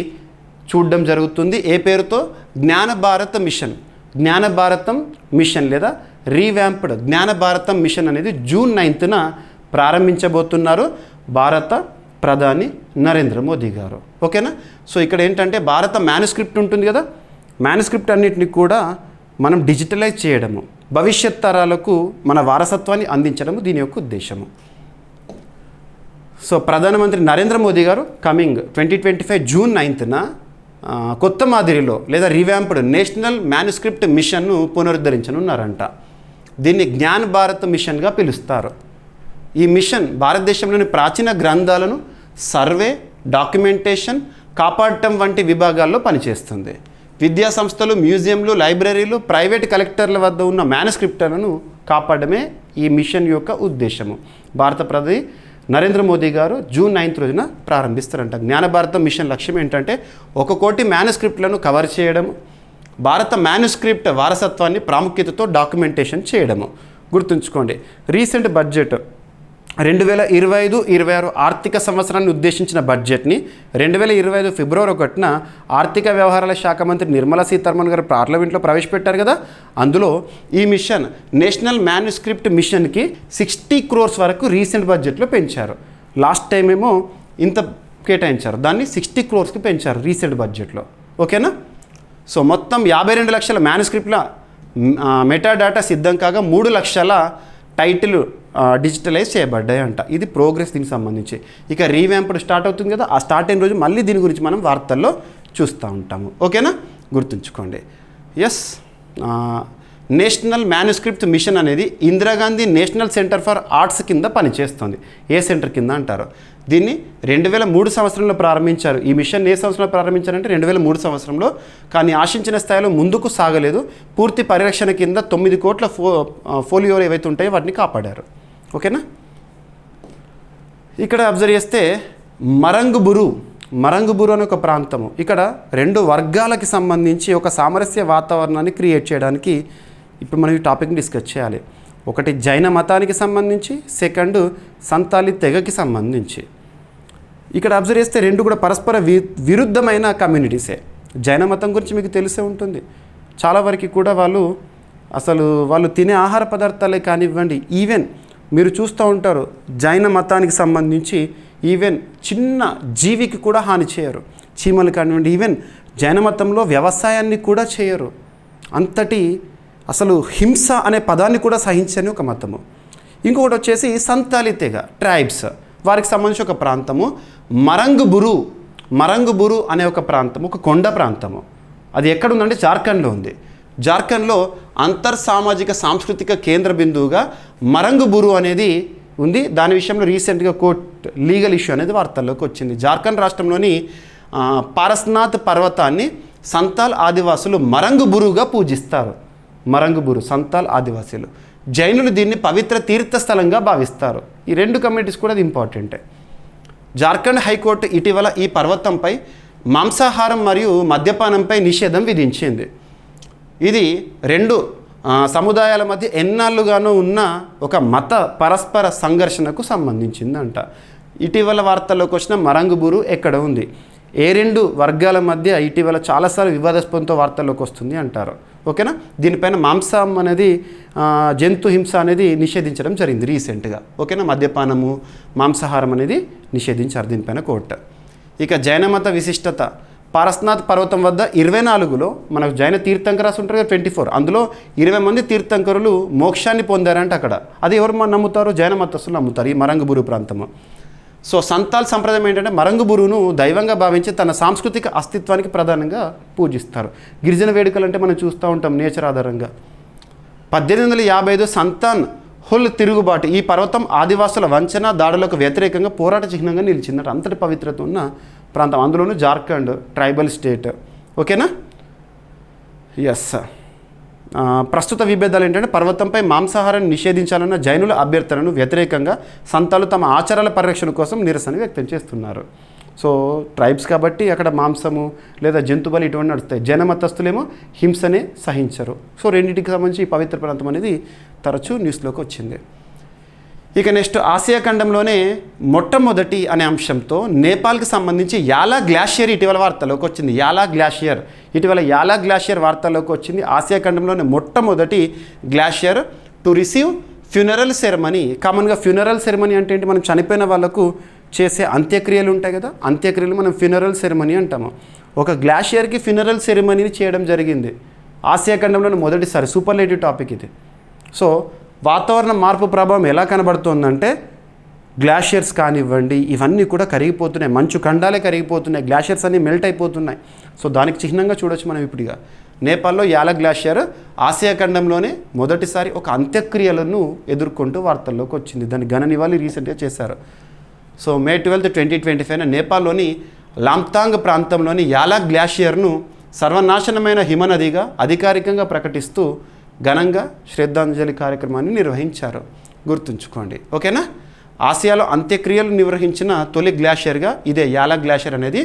చూడడం జరుగుతుంది. ఏ పేరుతో? జ్ఞాన భారత మిషన్. జ్ఞాన భారతం మిషన్ లేదా రీవ్యాంప్డ్ జ్ఞాన భారతం మిషన్ అనేది జూన్ 9న ప్రారంభించబోతున్నారు భారత ప్రధాని నరేంద్ర మోదీ గారు. ఓకేనా. సో ఇక్కడ ఏంటంటే భారత మ్యానుస్క్రిప్ట్ ఉంటుంది కదా, మ్యానుస్క్రిప్ట్ అన్నిటిని కూడా మనం డిజిటలైజ్ చేయడము, భవిష్యత్ తరాలకు మన వారసత్వాన్ని అందించడము దీని యొక్క ఉద్దేశము. సో ప్రధానమంత్రి నరేంద్ర మోదీ గారు కమింగ్ 2025 జూన్ 9న కొత్త మాదిరిలో లేదా రివ్యాంప్డ్ నేషనల్ మ్యానుస్క్రిప్ట్ మిషన్ను పునరుద్ధరించనున్నారంట. దీన్ని జ్ఞాన్ భారత్ మిషన్గా పిలుస్తారు. ఈ మిషన్ భారతదేశంలోని ప్రాచీన గ్రంథాలను సర్వే, డాక్యుమెంటేషన్, కాపాడటం వంటి విభాగాల్లో పనిచేస్తుంది. విద్యా సంస్థలు, మ్యూజియంలు, లైబ్రరీలు, ప్రైవేట్ కలెక్టర్ల వద్ద ఉన్న మ్యానుస్క్రిప్ట్లను కాపాడమే ఈ మిషన్ యొక్క ఉద్దేశము. భారత ప్రధాని నరేంద్ర మోదీ గారు జూన్ 9th రోజున ప్రారంభిస్తారంట. జ్ఞాన భారత మిషన్ లక్ష్యం ఏంటంటే 1 కోటి మ్యానుస్క్రిప్ట్లను కవర్ చేయడము, భారత మ్యానుస్క్రిప్ట్ వారసత్వాన్ని ప్రాముఖ్యతతో డాక్యుమెంటేషన్ చేయడము. గుర్తుంచుకోండి, రీసెంట్ బడ్జెట్ 2025-26 ఆర్థిక సంవత్సరాన్ని ఉద్దేశించిన బడ్జెట్ని 2025 ఫిబ్రవరి 1న ఆర్థిక వ్యవహారాల శాఖ మంత్రి నిర్మలా సీతారామన్ గారు పార్లమెంట్లో ప్రవేశపెట్టారు కదా. అందులో ఈ మిషన్ నేషనల్ మ్యానుస్క్రిప్ట్ మిషన్కి 60 crores వరకు రీసెంట్ బడ్జెట్లో పెంచారు. లాస్ట్ టైం ఏమో ఇంత కేటాయించారు, దాన్ని 60 crores పెంచారు రీసెంట్ బడ్జెట్లో. ఓకేనా. సో మొత్తం 52 లక్షల మ్యానుస్క్రిప్ట్ల మెటాడాటా సిద్ధం కాగా 3 లక్షల టైటిల్ డిజిటలైజ్ చేయబడ్డాయి అంట. ఇది ప్రోగ్రెస్ దీనికి సంబంధించి. ఇక రీవ్యాంప్డ్ స్టార్ట్ అవుతుంది కదా, ఆ స్టార్ట్ అయిన రోజు మళ్ళీ దీని గురించి మనం వార్తల్లో చూస్తూ ఉంటాము. ఓకేనా, గుర్తుంచుకోండి. ఎస్, నేషనల్ మ్యానుస్క్రిప్ట్ మిషన్ అనేది Indira Gandhi national centre for arts కింద పనిచేస్తుంది. ఏ సెంటర్ కింద అంటారు? దీన్ని 2003 సంవత్సరంలో ప్రారంభించారు. ఈ మిషన్ ఏ సంవత్సరంలో ప్రారంభించారంటే 2003 సంవత్సరంలో. కానీ ఆశించిన స్థాయిలో ముందుకు సాగలేదు. పూర్తి పరిరక్షణ కింద 9 కోట్ల ఫోలియోలు ఏవైతే ఉంటాయో వాటిని కాపాడారు. ఓకేనా. ఇక్కడ అబ్జర్వ్ చేస్తే మరంగుబురు అనే ఒక ప్రాంతము, ఇక్కడ 2 వర్గాలకి సంబంధించి ఒక సామరస్య వాతావరణాన్ని క్రియేట్ చేయడానికి ఇప్పుడు మనం ఈ టాపిక్ని డిస్కస్ చేయాలి. ఒకటి జైన మతానికి సంబంధించి, సెకండ్ సంతాలి తెగకి సంబంధించి. ఇక్కడ అబ్జర్వ్ చేస్తే రెండు కూడా పరస్పర విరుద్ధమైన కమ్యూనిటీసే. జైన మతం గురించి మీకు తెలిసే ఉంటుంది. చాలా వరకు కూడా వాళ్ళు తినే ఆహార పదార్థాలే కానివ్వండి, ఈవెన్ మీరు చూస్తూ ఉంటారు జైన మతానికి సంబంధించి ఈవెన్ చిన్న జీవికి కూడా హాని చేయరు. చీమలు కానివ్వండి, ఈవెన్ జైన మతంలో వ్యవసాయాన్ని కూడా చేయరు. అంతటి అసలు హింస అనే పదాన్ని కూడా సహించని ఒక మతము. ఇంకొకటి వచ్చేసి సంతాలి తెగ ట్రైబ్స్, వారికి సంబంధించి ఒక ప్రాంతము మరంగుబురు అనే ఒక ప్రాంతము, ఒక కొండ ప్రాంతము. అది ఎక్కడుందంటే జార్ఖండ్లో ఉంది. జార్ఖండ్లో సామాజిక సాంస్కృతిక కేంద్ర బిందువుగా మరంగుబురు అనేది ఉంది. దాని విషయంలో రీసెంట్గా కోర్టు లీగల్ ఇష్యూ అనేది వార్తల్లోకి వచ్చింది. జార్ఖండ్ రాష్ట్రంలోని పారస్నాథ్ పర్వతాన్ని సంతాల్ ఆదివాసులు మరంగుబురుగా పూజిస్తారు. మరంగుబురు సంతాల్ ఆదివాసులు. జైనులు దీన్ని పవిత్ర తీర్థస్థలంగా భావిస్తారు. ఈ రెండు కమ్యూనిటీస్ కూడా అది ఇంపార్టెంటే. జార్ఖండ్ హైకోర్టు ఇటీవల ఈ పర్వతంపై మాంసాహారం మరియు మద్యపానంపై నిషేధం విధించింది. ఇది రెండు సముదాయాల మధ్య ఎన్నాళ్ళుగానూ ఉన్న ఒక మత పరస్పర సంఘర్షణకు సంబంధించిందంట. ఇటీవల వార్తల్లోకి వచ్చిన మరంగుబురు ఎక్కడ ఉంది, ఏ రెండు వర్గాల మధ్య ఇటీవల చాలాసార్లు వివాదాస్పదంతో వార్తల్లోకి వస్తుంది అంటారు. ఓకేనా. దీనిపైన మాంసం అనేది జంతు హింస అనేది నిషేధించడం జరిగింది రీసెంట్గా. ఓకేనా. మద్యపానము మాంసాహారం అనేది నిషేధించారు దీనిపైన కోర్టు. ఇక జైన మత విశిష్టత, పారస్నాథ్ పర్వతం వద్ద 24లో మనకు జైన తీర్థంకరాలు ఉంటారు కదా 24, అందులో 20 మంది తీర్థంకరులు మోక్షాన్ని పొందారంటే అక్కడ. అది ఎవరు నమ్ముతారు? జైన మతస్థులు నమ్ముతారు ఈ మరంగుబురు ప్రాంతము. సో సంతాల్ సంప్రదాయం ఏంటంటే మరంగుబురును దైవంగా భావించి తన సాంస్కృతిక అస్తిత్వానికి ప్రధానంగా పూజిస్తారు. గిరిజన వేడుకలు అంటే మనం చూస్తూ ఉంటాం నేచర్ ఆధారంగా. 1855 సంతాన్ హుల్ తిరుగుబాటు, ఈ పర్వతం ఆదివాసుల వంచన దాడులకు వ్యతిరేకంగా పోరాట చిహ్నంగా నిలిచిందట. అంతటి పవిత్రత ఉన్న ప్రాంతం, అందులోనూ జార్ఖండ్ ట్రైబల్ స్టేట్. ఓకేనా. ఎస్. ప్రస్తుత విభేదాలు ఏంటంటే పర్వతంపై మాంసాహారాన్ని నిషేధించాలన్న జైనుల అభ్యర్థనను వ్యతిరేకంగా సంతాలు తమ ఆచారాల పరిరక్షణ కోసం నిరసన వ్యక్తం చేస్తున్నారు. సో ట్రైబ్స్ కాబట్టి అక్కడ మాంసము లేదా జంతువులు ఇటువంటి నడుస్తాయి. జైన మతస్థులేమో హింసనే సహించరు. సో రెండింటికి సంబంధించి ఈ పవిత్ర ప్రాంతం అనేది తరచూ న్యూస్లోకి వచ్చింది. ఇక నెక్స్ట్ ఆసియా ఖండంలోనే మొట్టమొదటి అనే అంశంతో నేపాల్కి సంబంధించి యాలా గ్లాషియర్ ఇటీవల వార్తల్లోకి వచ్చింది. ఇటీవల యాలా గ్లాషియర్ వార్తల్లోకి వచ్చింది. ఆసియా ఖండంలోనే మొట్టమొదటి glacier to receive funeral ceremony. కామన్గా ఫ్యూనరల్ సెరమనీ అంటే ఏంటి? మనం చనిపోయిన వాళ్ళకు చేసే అంత్యక్రియలు ఉంటాయి కదా, అంత్యక్రియలు మనం ఫ్యూనరల్ సెరమనీ అంటాము. ఒక గ్లాషియర్కి ఫ్యూనరల్ సెరమనీని చేయడం జరిగింది ఆసియా ఖండంలోనే మొదటిసారి. సూపర్లేటివ్ టాపిక్ ఇది. సో వాతావరణ మార్పు ప్రభావం ఎలా కనబడుతుందంటే గ్లాషియర్స్ కానివ్వండి ఇవన్నీ కూడా కరిగిపోతున్నాయి, మంచు ఖండాలే కరిగిపోతున్నాయి, గ్లాషియర్స్ అన్నీ మెల్ట్ అయిపోతున్నాయి. సో దానికి చిహ్నంగా చూడొచ్చు మనం ఇప్పుడుగా. నేపాల్లో యాలా గ్లాషియర్ ఆసియా ఖండంలోనే మొదటిసారి ఒక అంత్యక్రియలను ఎదుర్కొంటూ వార్తల్లోకి వచ్చింది. దాని ఘన నివాళి రీసెంట్గా చేశారు. సో May 12, 2025 నేపాల్లోని లామ్తాంగ్ ప్రాంతంలోని యాలా గ్లాషియర్ను సర్వనాశనమైన హిమనదిగా అధికారికంగా ప్రకటిస్తూ ఘనంగా శ్రద్ధాంజలి కార్యక్రమాన్ని నిర్వహించారు. గుర్తుంచుకోండి. ఓకేనా. ఆసియాలో అంత్యక్రియలు నిర్వహించిన తొలి గ్లాషియర్గా ఇదే యాలా గ్లాషియర్ అనేది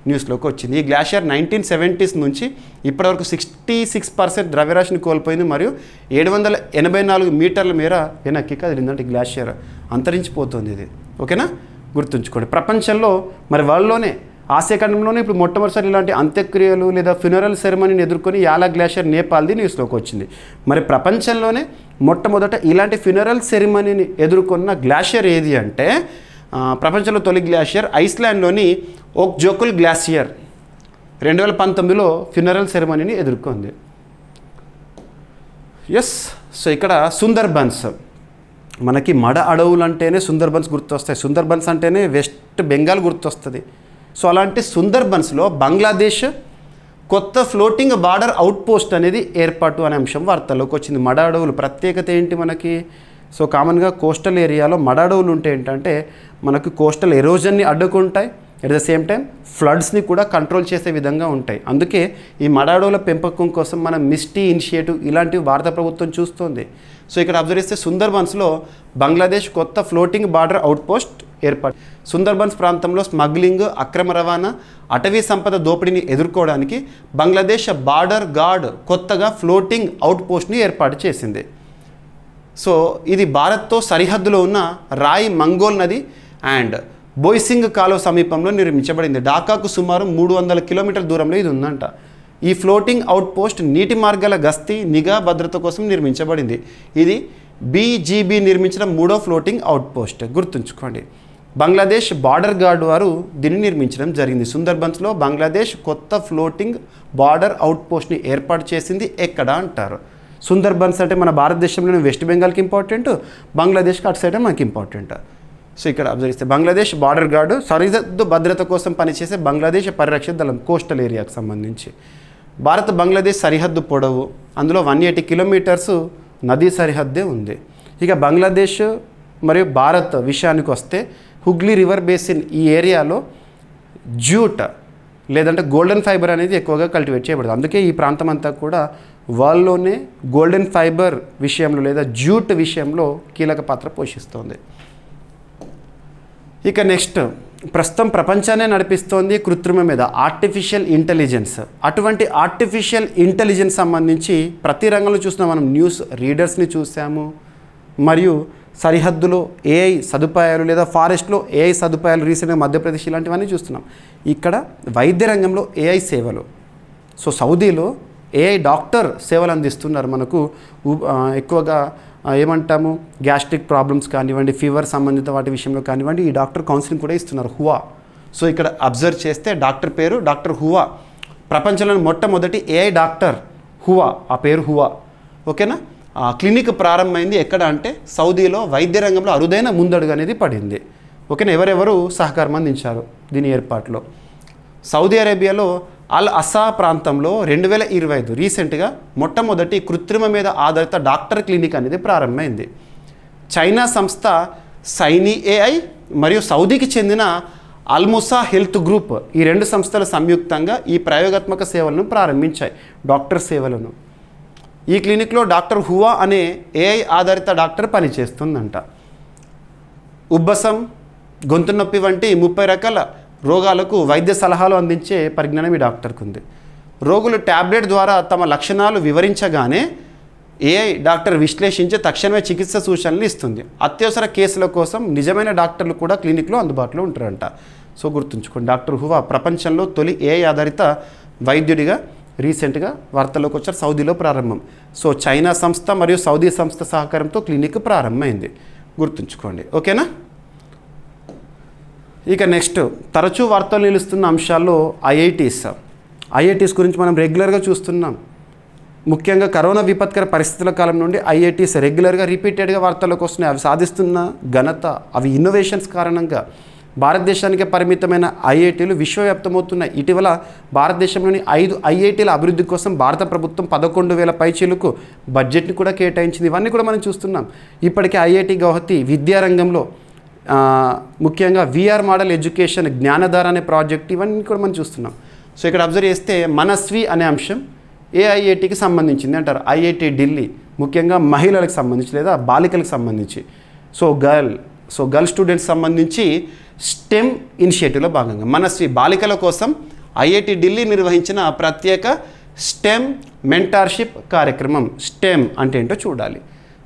న్యూస్లోకి వచ్చింది. ఈ గ్లాషియర్ 1970s నుంచి ఇప్పటివరకు 66% ద్రవ్యరాశిని కోల్పోయింది మరియు 784 మీటర్ల మేర వెనక్కి కదిలిందంటే గ్లాషియర్ అంతరించిపోతుంది ఇది. ఓకేనా. గుర్తుంచుకోండి. ప్రపంచంలో మరి వరల్డ్లోనే ఆసియా ఖండంలోనే ఇప్పుడు మొట్టమొదటిసారి ఇలాంటి అంత్యక్రియలు లేదా ఫ్యూనరల్ సెరమనీని ఎదుర్కొని యాలా గ్లాషియర్ నేపాల్ది న్యూస్లోకి వచ్చింది. మరి ప్రపంచంలోనే మొట్టమొదట ఇలాంటి ఫ్యూనరల్ సెరమనీని ఎదుర్కొన్న గ్లాషియర్ ఏది అంటే ప్రపంచంలో తొలి గ్లాషియర్ ఐస్లాండ్లోని ఓక్జోకుల్ గ్లాషియర్ 2019లో ఫ్యూనరల్ సెరమనీని ఎదుర్కొంది. ఎస్. సో ఇక్కడ సుందర్బన్స్, మనకి మడ అడవులు అంటేనే సుందర్బన్స్ గుర్తొస్తాయి. సుందర్బన్స్ అంటేనే వెస్ట్ బెంగాల్ గుర్తొస్తుంది. సో అలాంటి సుందర్బన్స్లో బంగ్లాదేశ్ కొత్త ఫ్లోటింగ్ బార్డర్ అవుట్ పోస్ట్ అనేది ఏర్పాటు అనే అంశం వార్తల్లోకి వచ్చింది. మడ అడవులు ప్రత్యేకత ఏంటి మనకి? సో కామన్గా కోస్టల్ ఏరియాలో మడ అడవులు ఉంటే ఏంటంటే మనకు కోస్టల్ ఎరోజన్ని అడ్డుకుంటాయి, ఎట్ ద సేమ్ టైం ఫ్లడ్స్ని కూడా కంట్రోల్ చేసే విధంగా ఉంటాయి. అందుకే ఈ మడ అడవుల పెంపకం కోసం మనం మిస్టీ ఇనిషియేటివ్ ఇలాంటివి భారత ప్రభుత్వం చూస్తుంది. సో ఇక్కడ అబ్జర్వ్ చేస్తే సుందర్బన్స్లో బంగ్లాదేశ్ కొత్త ఫ్లోటింగ్ బార్డర్ అవుట్ పోస్ట్ ఏర్పాటు. సుందర్బన్స్ ప్రాంతంలో స్మగ్లింగ్, అక్రమ రవాణా, అటవీ సంపద దోపిడీని ఎదుర్కోవడానికి బంగ్లాదేశ్ బార్డర్ గార్డ్ కొత్తగా ఫ్లోటింగ్ అవుట్ పోస్ట్ని ఏర్పాటు చేసింది. సో ఇది భారత్తో సరిహద్దులో ఉన్న రాయ్ మంగోల్ నది అండ్ బోయ్సింగ్ కాలువ సమీపంలో నిర్మించబడింది. ఢాకాకు సుమారు 300 కిలోమీటర్ల దూరంలో ఇది ఉందంట. ఈ ఫ్లోటింగ్ అవుట్ పోస్ట్ నీటి మార్గాల గస్తీ నిఘా భద్రత కోసం నిర్మించబడింది. ఇది బీజీబీ నిర్మించిన 3వ ఫ్లోటింగ్ అవుట్ పోస్ట్. గుర్తుంచుకోండి. బంగ్లాదేశ్ బార్డర్ గార్డ్ వారు దీన్ని నిర్మించడం జరిగింది. సుందర్బన్స్లో బంగ్లాదేశ్ కొత్త ఫ్లోటింగ్ బార్డర్ అవుట్ పోస్ట్ని ఏర్పాటు చేసింది ఎక్కడ అంటారు. సుందర్బన్స్ అంటే మన భారతదేశంలోని వెస్ట్ బెంగాల్కి ఇంపార్టెంట్, బంగ్లాదేశ్కి అటు సైడ్ మనకి ఇంపార్టెంట్. సో ఇక్కడ అబ్జర్వ్ చేస్తే బంగ్లాదేశ్ బార్డర్ గార్డు సరిహద్దు భద్రత కోసం పనిచేసే బంగ్లాదేశ్ పరిరక్షణ దళం కోస్టల్ ఏరియాకు సంబంధించి. భారత్ బంగ్లాదేశ్ సరిహద్దు పొడవు అందులో 180 కిలోమీటర్స్ నదీ సరిహద్దే ఉంది. ఇక బంగ్లాదేశ్ మరియు భారత్ విషయానికి వస్తే హుగ్లీ రివర్ బేసిన్ ఈ ఏరియాలో జూట్ లేదంటే గోల్డెన్ ఫైబర్ అనేది ఎక్కువగా కల్టివేట్ చేయబడుతుంది. అందుకే ఈ ప్రాంతం అంతా కూడా వరల్డ్లోనే గోల్డెన్ ఫైబర్ విషయంలో లేదా జూట్ విషయంలో కీలక పాత్ర పోషిస్తుంది. ఇక నెక్స్ట్ ప్రస్తుతం ప్రపంచాన్ని నడిపిస్తోంది కృత్రిమ మీద ఆర్టిఫిషియల్ ఇంటెలిజెన్స్. అటువంటి ఆర్టిఫిషియల్ ఇంటెలిజెన్స్ సంబంధించి ప్రతి రంగంలో చూసిన మనం న్యూస్ రీడర్స్ని చూసాము, మరియు సరిహద్దులో ఏఐ సదుపాయాలు లేదా ఫారెస్ట్లో ఏఐ సదుపాయాలు రీసెంట్గా మధ్యప్రదేశ్ ఇలాంటివన్నీ చూస్తున్నాం. ఇక్కడ వైద్య రంగంలో ఏఐ సేవలు. సో సౌదీలో ఏఐ డాక్టర్ సేవలు అందిస్తున్నారు మనకు. ఎక్కువగా ఏమంటాము గ్యాస్ట్రిక్ ప్రాబ్లమ్స్ కానివ్వండి, ఫీవర్ సంబంధిత వాటి విషయంలో కానివ్వండి, ఈ డాక్టర్ కౌన్సిలింగ్ కూడా ఇస్తున్నారు హువా. సో ఇక్కడ అబ్జర్వ్ చేస్తే డాక్టర్ పేరు డాక్టర్ హువా. ప్రపంచంలోని మొట్టమొదటి ఏఐ డాక్టర్ హువా, ఆ పేరు హువా. ఓకేనా. క్లినిక్ ప్రారంభమైంది ఎక్కడ అంటే సౌదీలో. వైద్య రంగంలో అరుదైన ముందడుగు అనేది పడింది. ఓకేనా. ఎవరెవరు సహకారం అందించారు దీని ఏర్పాటులో? సౌదీ అరేబియాలో అల్ అసా ప్రాంతంలో 2025 రీసెంట్గా మొట్టమొదటి కృత్రిమ మీద ఆధారిత డాక్టర్ క్లినిక్ అనేది ప్రారంభమైంది. చైనా సంస్థ సైనీ ఏఐ మరియు సౌదీకి చెందిన అల్ముసా హెల్త్ గ్రూప్ ఈ 2 సంస్థలు సంయుక్తంగా ఈ ప్రయోగాత్మక సేవలను ప్రారంభించాయి, డాక్టర్ సేవలను. ఈ క్లినిక్లో డాక్టర్ హువా అనే ఏఐ ఆధారిత డాక్టర్ పనిచేస్తుందంట. ఉబ్బసం, గొంతు నొప్పి వంటి 30 రకాల రోగాలకు వైద్య సలహాలు అందించే పరిజ్ఞానం ఈ డాక్టర్కు ఉంది. రోగులు ట్యాబ్లెట్ ద్వారా తమ లక్షణాలు వివరించగానే ఏఐ డాక్టర్ విశ్లేషించి తక్షణమే చికిత్స సూచనలు ఇస్తుంది. అత్యవసర కేసుల కోసం నిజమైన డాక్టర్లు కూడా క్లినిక్లో అందుబాటులో ఉంటారంట. సో గుర్తుంచుకోండి, డాక్టర్ హువా ప్రపంచంలో తొలి ఏఐ ఆధారిత వైద్యుడిగా రీసెంట్గా వార్తల్లోకి వచ్చారు. సౌదీలో ప్రారంభం. సో చైనా సంస్థ మరియు సౌదీ సంస్థ సహకారంతో క్లినిక్ ప్రారంభమైంది. గుర్తుంచుకోండి. ఓకేనా. ఇక నెక్స్ట్ తరచూ వార్తలు నిలుస్తున్న అంశాల్లో ఐఐటీస్ గురించి మనం రెగ్యులర్గా చూస్తున్నాం. ముఖ్యంగా కరోనా విపత్కర పరిస్థితుల కాలం నుండి ఐఐటీస్ రెగ్యులర్గా రిపీటెడ్గా వార్తల్లోకి వస్తున్నాయి. అవి సాధిస్తున్న ఘనత, అవి ఇన్నోవేషన్స్ కారణంగా భారతదేశానికి పరిమితమైన ఐఐటీలు విశ్వవ్యాప్తమవుతున్నాయి. ఇటీవల భారతదేశంలోని 5 ఐఐటీల అభివృద్ధి కోసం భారత ప్రభుత్వం 11,000 పైచీలకు బడ్జెట్ని కూడా కేటాయించింది. ఇవన్నీ కూడా మనం చూస్తున్నాం. ఇప్పటికే ఐఐటి గౌహతి విద్యారంగంలో ముఖ్యంగా విఆర్ మోడల్ ఎడ్యుకేషన్ జ్ఞానధార అనే ప్రాజెక్ట్, ఇవన్నీ కూడా మనం చూస్తున్నాం. సో ఇక్కడ అబ్జర్వ్ చేస్తే మనస్వి అనే అంశం ఏఐఐటికి సంబంధించింది అంటారు. ఐఐటి ఢిల్లీ ముఖ్యంగా మహిళలకు సంబంధించి లేదా బాలికలకు సంబంధించి. సో గర్ల్ స్టూడెంట్స్ సంబంధించి స్టెమ్ ఇనిషియేటివ్లో భాగంగా మనస్వి బాలికల కోసం ఐఐటి ఢిల్లీ నిర్వహించిన ప్రత్యేక స్టెమ్ మెంటార్షిప్ కార్యక్రమం. స్టెమ్ అంటే ఏంటో చూడాలి.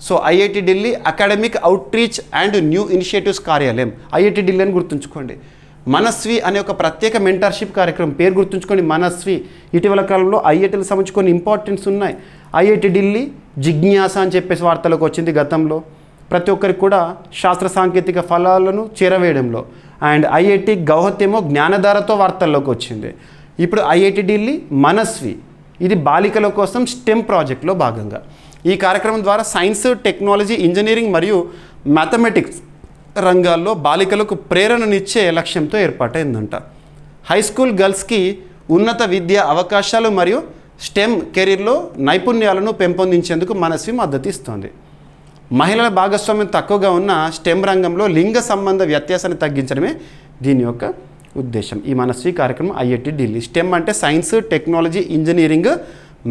So IIT Delhi academic outreach and new initiatives కార్యాలయం, ఐఐటి ఢిల్లీ అని గుర్తుంచుకోండి. మనస్వి అనే ఒక ప్రత్యేక మెంటార్షిప్ కార్యక్రమం పేరు గుర్తుంచుకోండి, మనస్వి. ఇటీవల కాలంలో ఐఐటీలకు సంబంధించి కొన్ని ఇంపార్టెన్స్ ఉన్నాయి. ఐఐటి ఢిల్లీ జిజ్ఞాస అని చెప్పేసి వార్తలకు వచ్చింది గతంలో. ప్రతి ఒక్కరికి కూడా శాస్త్ర సాంకేతిక ఫలాలను చేరవేయడంలో. అండ్ ఐఐటి గౌహతి ఏమో జ్ఞానధారతో వార్తల్లోకి వచ్చింది. ఇప్పుడు ఐఐటి ఢిల్లీ మనస్వి, ఇది బాలికల కోసం స్టెమ్ ప్రాజెక్ట్లో భాగంగా. ఈ కార్యక్రమం ద్వారా సైన్స్, టెక్నాలజీ, ఇంజనీరింగ్ మరియు మ్యాథమెటిక్స్ రంగాల్లో బాలికలకు ప్రేరణనిచ్చే లక్ష్యంతో ఏర్పాటైందంట. హై స్కూల్ గర్ల్స్కి ఉన్నత విద్యా అవకాశాలు మరియు స్టెమ్ కెరీర్లో నైపుణ్యాలను పెంపొందించేందుకు మనస్వి మద్దతు ఇస్తోంది. మహిళల భాగస్వామ్యం తక్కువగా ఉన్న స్టెమ్ రంగంలో లింగ సంబంధ వ్యత్యాసాన్ని తగ్గించడమే దీని యొక్క ఉద్దేశం. ఈ మనస్వి కార్యక్రమం ఐఐటి ఢిల్లీ. స్టెమ్ అంటే సైన్స్, టెక్నాలజీ, ఇంజనీరింగ్,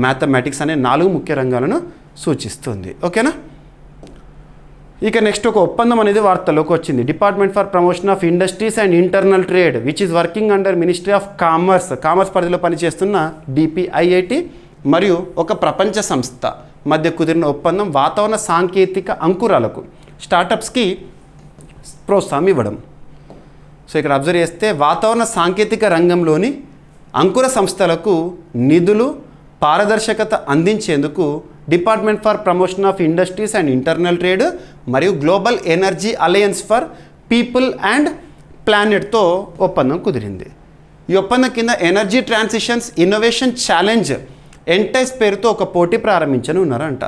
మ్యాథమెటిక్స్ అనే 4 ముఖ్య రంగాలను సూచిస్తుంది. ఓకేనా. ఇక నెక్స్ట్ ఒక ఒప్పందం అనేది వార్తల్లోకి వచ్చింది. Department for promotion of industries and internal trade which is working under ministry of commerce పరిధిలో పనిచేస్తున్న డిపిఐఐటి మరియు ఒక ప్రపంచ సంస్థ మధ్య కుదిరిన ఒప్పందం వాతావరణ సాంకేతిక అంకురాలకు స్టార్టప్స్కి ప్రోత్సాహం ఇవ్వడం. సో ఇక్కడ అబ్జర్వ్ చేస్తే వాతావరణ సాంకేతిక రంగంలోని అంకుర సంస్థలకు నిధులు పారదర్శకత అందించేందుకు department for promotion of industries and internal trade మరియు global energy alliance for people and ప్లానెట్తో ఒప్పందం కుదిరింది. ఈ ఒప్పందం కింద energy transitions innovation challenge entice పేరుతో ఒక పోటీ ప్రారంభించని ఉన్నారంట.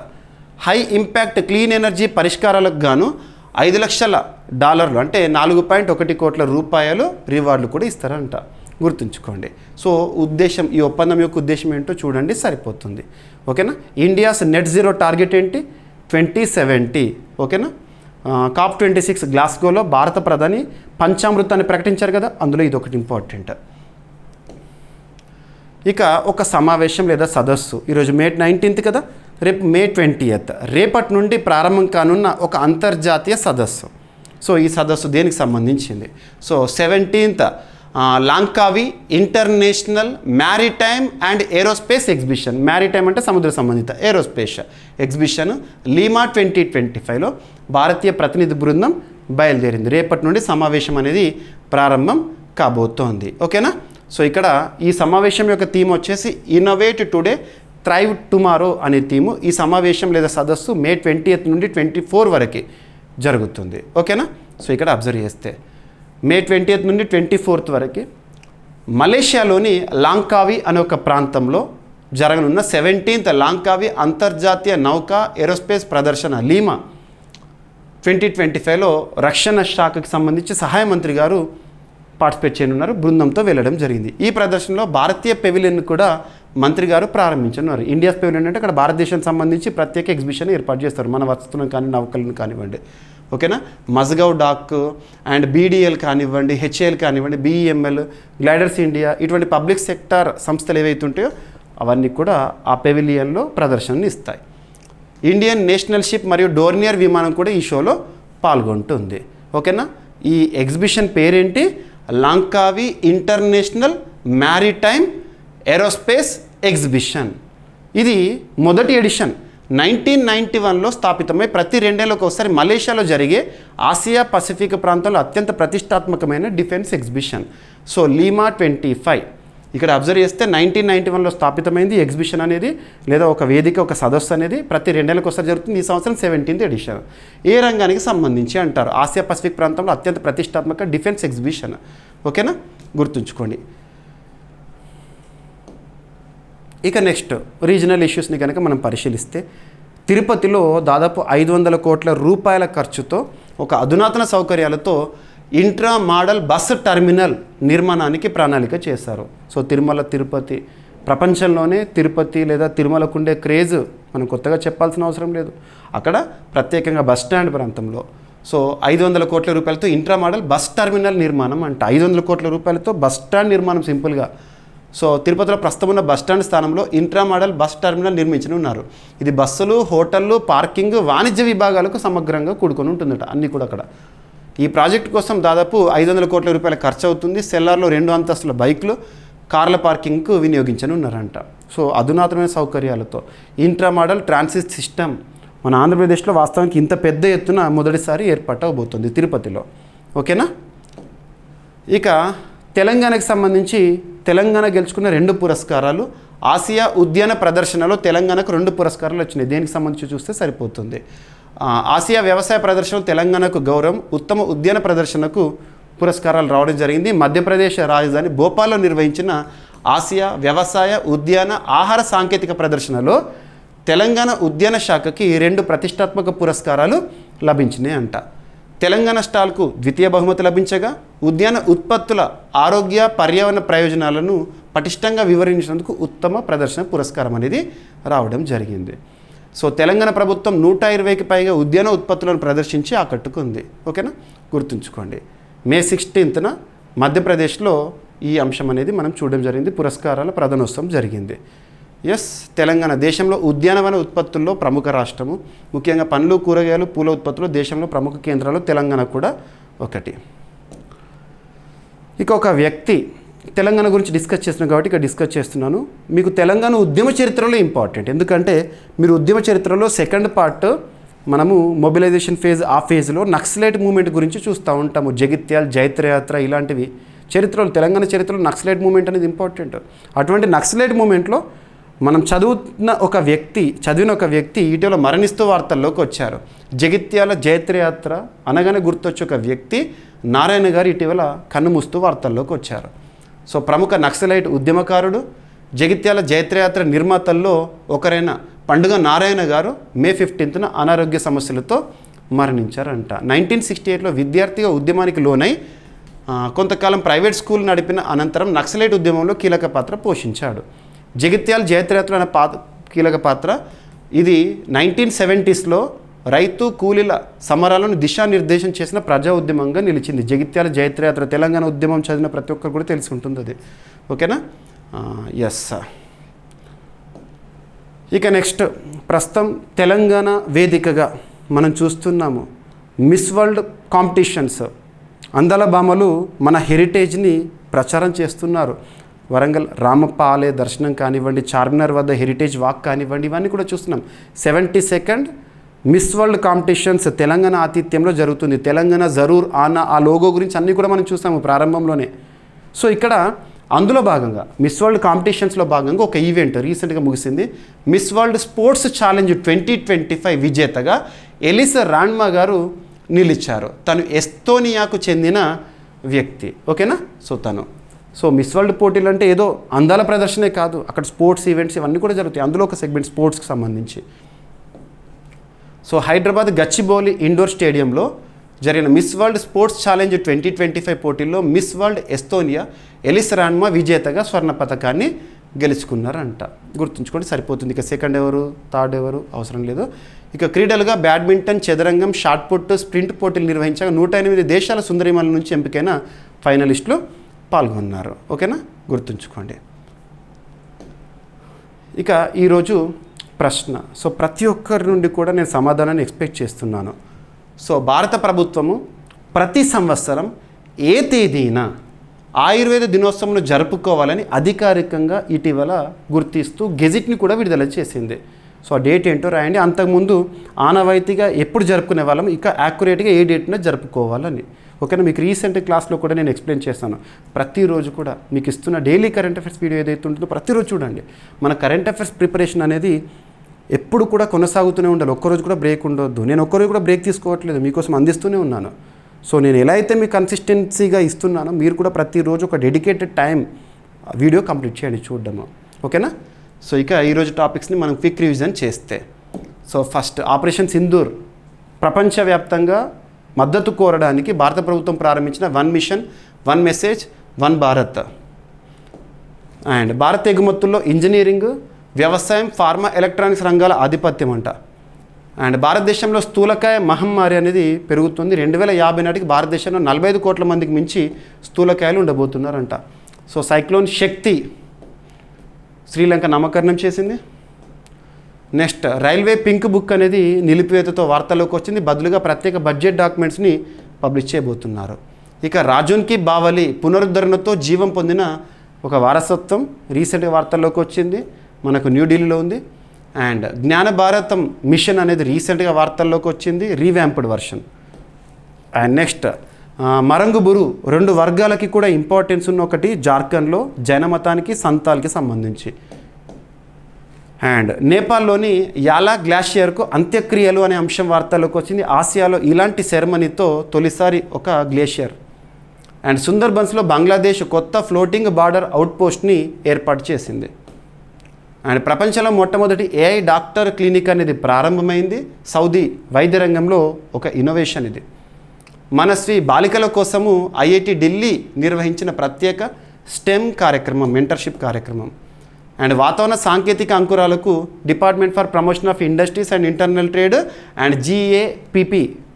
హై ఇంపాక్ట్ క్లీన్ ఎనర్జీ పరిష్కారాలకు గాను $5 లక్షల అంటే 4.1 కోట్ల రూపాయలు రివార్డులు కూడా ఇస్తారంట. గుర్తుంచుకోండి. సో ఉద్దేశం, ఈ ఒప్పందం యొక్క ఉద్దేశం ఏంటో చూడండి, సరిపోతుంది. ఓకేనా. ఇండియాస్ నెట్ జీరో టార్గెట్ ఏంటి? 2070. ఓకేనా. COP26 గ్లాస్గోలో భారత ప్రధాని పంచామృతాన్ని ప్రకటించారు కదా, అందులో ఇది ఒకటి ఇంపార్టెంట్. ఇక ఒక సమావేశం లేదా సదస్సు, ఈరోజు May 19 కదా, రేపు May 20, రేపటి నుండి ప్రారంభం కానున్న ఒక అంతర్జాతీయ సదస్సు. సో ఈ సదస్సు దేనికి సంబంధించింది? So 17th Langkawi international maritime and aerospace exhibition. Maritime అంటే సముద్ర సంబంధిత, ఏరోస్పేస్ ఎగ్జిబిషన్ లీమా 2025లో భారతీయ ప్రతినిధి బృందం బయలుదేరింది. రేపటి నుండి సమావేశం అనేది ప్రారంభం కాబోతోంది. ఓకేనా. సో ఇక్కడ ఈ సమావేశం యొక్క థీమ్ వచ్చేసి ఇన్నోవేట్ టుడే థ్రైవ్ టుమారో అనే థీము. ఈ సమావేశం లేదా సదస్సు May 20 నుండి 24 వరకు జరుగుతుంది. ఓకేనా. సో ఇక్కడ అబ్జర్వ్ చేస్తే May 20 నుండి 24 వరకు మలేషియాలోని లాంకావి అనే ఒక ప్రాంతంలో జరగనున్న 17th లాంకావి అంతర్జాతీయ నౌకా ఏరోస్పేస్ ప్రదర్శన లీమా 2025లో రక్షణ శాఖకు సంబంధించి సహాయ మంత్రి గారు పార్టిసిపేట్ చేయనున్నారు. బృందంతో వెళ్ళడం జరిగింది. ఈ ప్రదర్శనలో భారతీయ పెవిలియన్ కూడా మంత్రి గారు ప్రారంభించనున్నారు. ఇండియా పెవిలియన్ అంటే అక్కడ భారతదేశానికి సంబంధించి ప్రత్యేక ఎగ్జిబిషన్ ఏర్పాటు చేస్తారు, మన వస్తువులను కానీ నౌకలను కానివ్వండి. ఓకేనా. మజ్గావ్ డాక్ అండ్ BDL కానివ్వండి, HAL కానివ్వండి, BEML, గ్లైడర్స్ ఇండియా, ఇటువంటి పబ్లిక్ సెక్టార్ సంస్థలు ఏవైతే ఉంటాయో అవన్నీ కూడా ఆ పెవిలియన్లో ప్రదర్శనని ఇస్తాయి. ఇండియన్ నేషనల్ షిప్ మరియు డోర్నియర్ విమానం కూడా ఈ షోలో పాల్గొంటుంది. ఓకేనా. ఈ ఎగ్జిబిషన్ పేరేంటి? లాంకావి ఇంటర్నేషనల్ మ్యారిటైమ్ ఏరోస్పేస్ ఎగ్జిబిషన్. ఇది మొదటి ఎడిషన్ 1991లో స్థాపితమై ప్రతి 2 ఏళ్ళకి ఒకసారి మలేషియాలో జరిగే ఆసియా పసిఫిక్ ప్రాంతంలో అత్యంత ప్రతిష్టాత్మకమైన డిఫెన్స్ ఎగ్జిబిషన్. సో లీమా 25 ఇక్కడ అబ్జర్వ్ చేస్తే 1991లో స్థాపితమైంది ఎగ్జిబిషన్ అనేది, లేదా ఒక వేదిక, ఒక సదస్సు అనేది ప్రతి 2 ఏళ్ళకి ఒకసారి జరుగుతుంది. ఈ సంవత్సరం 17th ఎడిషన్. ఏ రంగానికి సంబంధించి అంటారు? ఆసియా పసిఫిక్ ప్రాంతంలో అత్యంత ప్రతిష్టాత్మక డిఫెన్స్ ఎగ్జిబిషన్. ఓకేనా. గుర్తుంచుకోండి. ఇక నెక్స్ట్ రీజనల్ ఇష్యూస్ని కనుక మనం పరిశీలిస్తే తిరుపతిలో దాదాపు 500 కోట్ల రూపాయల ఖర్చుతో ఒక అధునాతన సౌకర్యాలతో ఇంట్రా మోడల్ బస్ టెర్మినల్ నిర్మాణానికి ప్రణాళిక చేశారు. సో తిరుమల తిరుపతి, ప్రపంచంలోనే తిరుపతి లేదా తిరుమలకుండే క్రేజ్ మనం కొత్తగా చెప్పాల్సిన అవసరం లేదు. అక్కడ ప్రత్యేకంగా బస్ స్టాండ్ ప్రాంతంలో సో 500 కోట్ల రూపాయలతో ఇంట్రా మోడల్ బస్ టెర్మినల్ నిర్మాణం అంట. 500 కోట్ల రూపాయలతో బస్ స్టాండ్ నిర్మాణం సింపుల్గా. సో తిరుపతిలో ప్రస్తుతం ఉన్న బస్టాండ్ స్థానంలో ఇంట్రా మోడల్ బస్ టెర్మినల్ నిర్మించనున్నారు. ఇది బస్సులు, హోటళ్ళు, పార్కింగ్, వాణిజ్య విభాగాలకు సమగ్రంగా కూడుకొని ఉంటుందట అన్నీ కూడా అక్కడ. ఈ ప్రాజెక్టు కోసం దాదాపు 500 కోట్ల రూపాయల ఖర్చు అవుతుంది. సెల్లార్లో 2 అంతస్తుల బైక్లు, కార్ల పార్కింగ్కు వినియోగించనున్నారంట. సో అధునాతనమైన సౌకర్యాలతో ఇంట్రా మోడల్ ట్రాన్సిట్ సిస్టమ్ మన ఆంధ్రప్రదేశ్లో వాస్తవానికి ఇంత పెద్ద ఎత్తున మొదటిసారి ఏర్పాటు అవబోతుంది తిరుపతిలో. ఓకేనా. ఇక తెలంగాణకు సంబంధించి తెలంగాణ గెలుచుకున్న 2 పురస్కారాలు. ఆసియా ఉద్యాన ప్రదర్శనలో తెలంగాణకు 2 పురస్కారాలు వచ్చినాయి. దేనికి సంబంధించి చూస్తే సరిపోతుంది. ఆసియా వ్యవసాయ ప్రదర్శనలో తెలంగాణకు గౌరవం, ఉత్తమ ఉద్యాన ప్రదర్శనకు పురస్కారాలు రావడం జరిగింది. మధ్యప్రదేశ్ రాజధాని భోపాల్లో నిర్వహించిన ఆసియా వ్యవసాయ ఉద్యాన ఆహార సాంకేతిక ప్రదర్శనలో తెలంగాణ ఉద్యాన శాఖకి 2 ప్రతిష్టాత్మక పురస్కారాలు లభించినాయి అంట. తెలంగాణ స్టాల్కు ద్వితీయ బహుమతి లభించగా ఉద్యాన ఉత్పత్తుల ఆరోగ్య పర్యావరణ ప్రయోజనాలను పటిష్టంగా వివరించినందుకు ఉత్తమ ప్రదర్శన పురస్కారం అనేది రావడం జరిగింది. సో తెలంగాణ ప్రభుత్వం 120కి పైగా ఉద్యాన ఉత్పత్తులను ప్రదర్శించి ఆకట్టుకుంది. ఓకేనా. గుర్తుంచుకోండి. May 16న మధ్యప్రదేశ్లో ఈ అంశం అనేది మనం చూడడం జరిగింది. పురస్కారాల ప్రధానోత్సవం జరిగింది. తెలంగాణ దేశంలో ఉద్యానవన ఉత్పత్తుల్లో ప్రముఖ రాష్ట్రము. ముఖ్యంగా పండ్లు, కూరగాయలు, పూల ఉత్పత్తులు దేశంలో ప్రముఖ కేంద్రాలు తెలంగాణ కూడా ఒకటి. ఇక ఒక వ్యక్తి తెలంగాణ గురించి డిస్కస్ చేస్తున్నాను కాబట్టి ఇక్కడ డిస్కస్ చేస్తున్నాను. మీకు తెలంగాణ ఉద్యమ చరిత్రలో ఇంపార్టెంట్, ఎందుకంటే మీరు ఉద్యమ చరిత్రలో సెకండ్ పార్ట్ మనము మొబిలైజేషన్ ఫేజ్, ఆ ఫేజ్లో నక్సలైట్ మూవ్మెంట్ గురించి చూస్తూ ఉంటాము. జగిత్యాల జైత్రయాత్ర ఇలాంటివి చరిత్రలో, తెలంగాణ చరిత్రలో నక్సలైట్ మూవ్మెంట్ అనేది ఇంపార్టెంట్. అటువంటి నక్సలైట్ మూవ్మెంట్లో మనం చదివిన ఒక వ్యక్తి ఇటీవల మరణిస్తూ వార్తల్లోకి వచ్చారు. జగిత్యాల జైత్రయాత్ర అనగానే గుర్తొచ్చే ఒక వ్యక్తి నారాయణ గారు ఇటీవల కన్నుమూస్తూ వార్తల్లోకి వచ్చారు. సో ప్రముఖ నక్సలైట్ ఉద్యమకారుడు, జగిత్యాల జైత్రయాత్ర నిర్మాతల్లో ఒకరైన పండుగ నారాయణ గారు మే 15న అనారోగ్య సమస్యలతో మరణించారంట. 1968లో విద్యార్థిగా ఉద్యమానికి లోనై కొంతకాలం ప్రైవేట్ స్కూల్ నడిపిన అనంతరం నక్సలైట్ ఉద్యమంలో కీలక పాత్ర పోషించాడు. జగిత్యాల జైత్రయాత్ర అనే కీలక పాత్ర ఇది 1970sలో రైతు కూలీల సమరాలను దిశానిర్దేశం చేసిన ప్రజా ఉద్యమంగా నిలిచింది. జగిత్యాల జైత్రయాత్ర తెలంగాణ ఉద్యమం చదివిన ప్రతి ఒక్కరు కూడా తెలిసి ఉంటుంది అది. ఓకేనా? ఎస్. ఇక నెక్స్ట్, ప్రస్తుతం తెలంగాణ వేదికగా మనం చూస్తున్నాము మిస్ వరల్డ్ కాంపిటీషన్స్. అందాల భామలు మన హెరిటేజ్ని ప్రచారం చేస్తున్నారు. వరంగల్ రామప్ప ఆలయ దర్శనం కానివ్వండి, చార్మినార్ వద్ద హెరిటేజ్ వాక్ కానివ్వండి, ఇవన్నీ కూడా చూస్తున్నాం. 72nd Miss World competitions Telangana ఆతిథ్యంలో జరుగుతుంది. తెలంగాణ జరూర్ ఆనా, ఆ లోగో గురించి అన్నీ కూడా మనం చూస్తాము ప్రారంభంలోనే. సో ఇక్కడ అందులో భాగంగా మిస్ వరల్డ్ కాంపిటీషన్స్లో భాగంగా ఒక ఈవెంట్ రీసెంట్గా ముగిసింది. మిస్ వరల్డ్ స్పోర్ట్స్ ఛాలెంజ్ 2025 విజేతగా ఎలిసా రాన్మా గారు నిలిచారు. తను ఎస్తోనియాకు చెందిన వ్యక్తి. ఓకేనా? సో మిస్ వరల్డ్ పోటీలు అంటే ఏదో అందాల ప్రదర్శనే కాదు, అక్కడ స్పోర్ట్స్ ఈవెంట్స్ ఇవన్నీ కూడా జరుగుతాయి. అందులో ఒక సెగ్మెంట్ స్పోర్ట్స్కి సంబంధించి. సో హైదరాబాద్ గచ్చిబౌలి ఇండోర్ స్టేడియంలో జరిగిన మిస్ వరల్డ్ స్పోర్ట్స్ ఛాలెంజ్ 2025 పోటీల్లో మిస్ వరల్డ్ ఎస్తోనియా ఎలిసా రాన్మా విజేతగా స్వర్ణ పథకాన్ని గెలుచుకున్నారంట. గుర్తుంచుకోండి, సరిపోతుంది. ఇక సెకండ్ ఎవరు, థర్డ్ ఎవరు అవసరం లేదు. ఇక క్రీడలుగా బ్యాడ్మింటన్, చదరంగం, షాట్ పుట్, స్ప్రింట్ పోటీలు నిర్వహించగా 108 దేశాల సుందరిమల నుంచి ఎంపికైన ఫైనలిస్టులు పాల్గొన్నారు. ఓకేనా? గుర్తుంచుకోండి. ఇక ఈరోజు ప్రశ్న. సో ప్రతి ఒక్కరి నుండి కూడా నేను సమాధానాన్ని ఎక్స్పెక్ట్ చేస్తున్నాను. సో భారత ప్రభుత్వము ప్రతి సంవత్సరం ఏ తేదీన ఆయుర్వేద దినోత్సవంను జరుపుకోవాలని అధికారికంగా ఇటీవల గుర్తిస్తూ గెజిట్ని కూడా విడుదల చేసింది. సో ఆ డేట్ ఏంటో రాయండి. అంతకుముందు ఆనవాయితీగా ఎప్పుడు జరుపుకునే వాళ్ళం, ఇక యాక్యురేట్గా ఏ డేట్న జరుపుకోవాలని. ఓకేనా? మీకు రీసెంట్ క్లాస్లో కూడా నేను ఎక్స్ప్లెయిన్ చేస్తాను. ప్రతిరోజు కూడా మీకు ఇస్తున్న డైలీ కరెంట్ అఫైర్స్ వీడియో ఏదైతే ఉంటుందో ప్రతిరోజు చూడండి. మన కరెంట్ అఫైర్స్ ప్రిపరేషన్ అనేది ఎప్పుడు కూడా కొనసాగుతూనే ఉండాలి. ఒక్కరోజు కూడా బ్రేక్ ఉండొద్దు. నేను ఒక్కరోజు కూడా బ్రేక్ తీసుకోవట్లేదు, మీకోసం అందిస్తూనే ఉన్నాను. సో నేను ఎలా అయితే మీకు కన్సిస్టెన్సీగా ఇస్తున్నానో మీరు కూడా ప్రతిరోజు ఒక డెడికేటెడ్ టైం వీడియో కంప్లీట్ చేయండి చూడడము. ఓకేనా? సో ఇక ఈరోజు టాపిక్స్ని మనం క్విక్ రివిజన్ చేస్తే, సో ఫస్ట్ ఆపరేషన్ సింధూర్ ప్రపంచవ్యాప్తంగా మద్దతు కోరడానికి భారత ప్రభుత్వం ప్రారంభించిన 1 మిషన్ 1 మెసేజ్ 1 భారత్. అండ్ భారత ఎగుమతుల్లో ఇంజనీరింగ్, వ్యవసాయం, ఫార్మా, ఎలక్ట్రానిక్స్ రంగాల ఆధిపత్యం అంట. అండ్ భారతదేశంలో స్థూలకాయ మహమ్మారి అనేది పెరుగుతుంది. 2050 నాటికి భారతదేశంలో 45 కోట్ల మందికి మించి స్థూలకాయలు ఉండబోతున్నారంట. సో సైక్లోన్ శక్తి శ్రీలంక నామకరణం చేసింది. నెక్స్ట్ రైల్వే పింక్ బుక్ అనేది నిలిపివేతతో వార్తల్లోకి వచ్చింది. బదులుగా ప్రత్యేక బడ్జెట్ డాక్యుమెంట్స్ని పబ్లిష్ చేయబోతున్నారు. ఇక రాజోన్ కి బావలి పునరుద్ధరణతో జీవం పొందిన ఒక వారసత్వం రీసెంట్గా వార్తల్లోకి వచ్చింది, మనకు న్యూఢిల్లీలో ఉంది. అండ్ జ్ఞాన భారతం మిషన్ అనేది రీసెంట్గా వార్తల్లోకి వచ్చింది, రీవ్యాంప్డ్ వర్షన్. అండ్ నెక్స్ట్ మరంగుబురు 2 వర్గాలకి కూడా ఇంపార్టెన్స్ ఉన్న ఒకటి జార్ఖండ్లో జైన మతానికి సంతాల్కి సంబంధించి. అండ్ నేపాల్లోని యాలా గ్లాషియర్కు అంత్యక్రియలు అనే అంశం వార్తల్లోకి వచ్చింది. ఆసియాలో ఇలాంటి సెరమనీతో తొలిసారి ఒక గ్లేషియర్. అండ్ సుందర్బన్స్లో బంగ్లాదేశ్ కొత్త ఫ్లోటింగ్ బార్డర్ అవుట్పోస్ట్ని ఏర్పాటు చేసింది. అండ్ ప్రపంచంలో మొట్టమొదటి ఏఐ డాక్టర్ క్లినిక్ అనేది ప్రారంభమైంది. సౌదీ వైద్య రంగంలో ఒక ఇన్నోవేషన్ ఇది. మనశ్రీ బాలికల కోసము ఐఐటి ఢిల్లీ నిర్వహించిన ప్రత్యేక స్టెమ్ కార్యక్రమం, మెంటర్షిప్ కార్యక్రమం. అండ్ వాతావరణ సాంకేతిక అంకురాలకు department for promotion of industries and internal trade and GAPP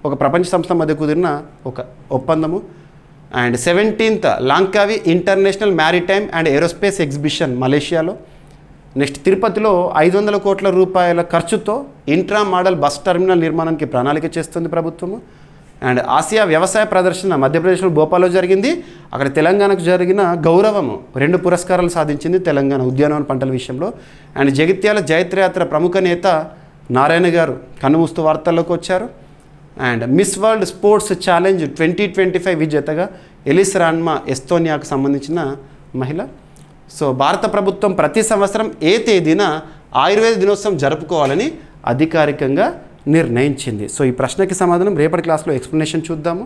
ఒక ప్రపంచ సంస్థ మధ్య కుదిరిన ఒక ఒప్పందము. And 17th Langkawi international maritime and aerospace exhibition మలేషియాలో. నెక్స్ట్ తిరుపతిలో 500 కోట్ల రూపాయల ఖర్చుతో ఇంట్రా మోడల్ బస్ టెర్మినల్ నిర్మాణానికి ప్రణాళిక చేస్తుంది ప్రభుత్వము. అండ్ ఆసియా వ్యవసాయ ప్రదర్శన మధ్యప్రదేశ్లో భోపాల్లో జరిగింది. అక్కడ తెలంగాణకు జరిగిన గౌరవము 2 పురస్కారాలు సాధించింది తెలంగాణ ఉద్యానవన పంటల విషయంలో. అండ్ జగిత్యాల జైత్రయాత్ర ప్రముఖ నేత నారాయణ గారు కన్నుమూస్తూ వార్తల్లోకి వచ్చారు. And miss world sports challenge 2025 విజేతగా ఎలిస్ రాన్మా ఎస్తోనియాకు సంబంధించిన మహిళ. సో భారత ప్రభుత్వం ప్రతి సంవత్సరం ఏ తేదీన ఆయుర్వేద దినోత్సవం జరుపుకోవాలని అధికారికంగా నిర్ణయించింది. సో ఈ ప్రశ్నకి సమాధానం రేపటి క్లాస్లో ఎక్స్ప్లెనేషన్ చూద్దాము.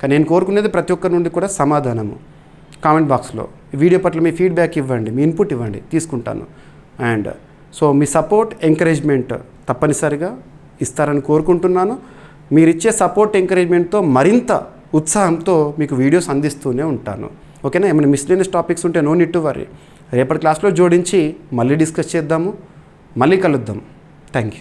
కానీ నేను కోరుకునేది ప్రతి ఒక్కరి నుండి కూడా సమాధానము కామెంట్ బాక్స్లో. ఈ వీడియో పట్ల మీ ఫీడ్బ్యాక్ ఇవ్వండి, మీ ఇన్పుట్ ఇవ్వండి, తీసుకుంటాను. And so me support encouragement తప్పనిసరిగా ఇస్తారని కోరుకుంటున్నాను. మీరు ఇచ్చే సపోర్ట్ ఎంకరేజ్మెంట్తో మరింత ఉత్సాహంతో మీకు వీడియోస్ అందిస్తూనే ఉంటాను. ఓకేనా? ఏమైనా మిస్లేనియస్ టాపిక్స్ ఉంటే నో నీడ్ టు వరీ. రేపటి క్లాస్లో జోడించి మళ్ళీ డిస్కస్ చేద్దాము. మళ్ళీ కలుద్దాం. Thank you.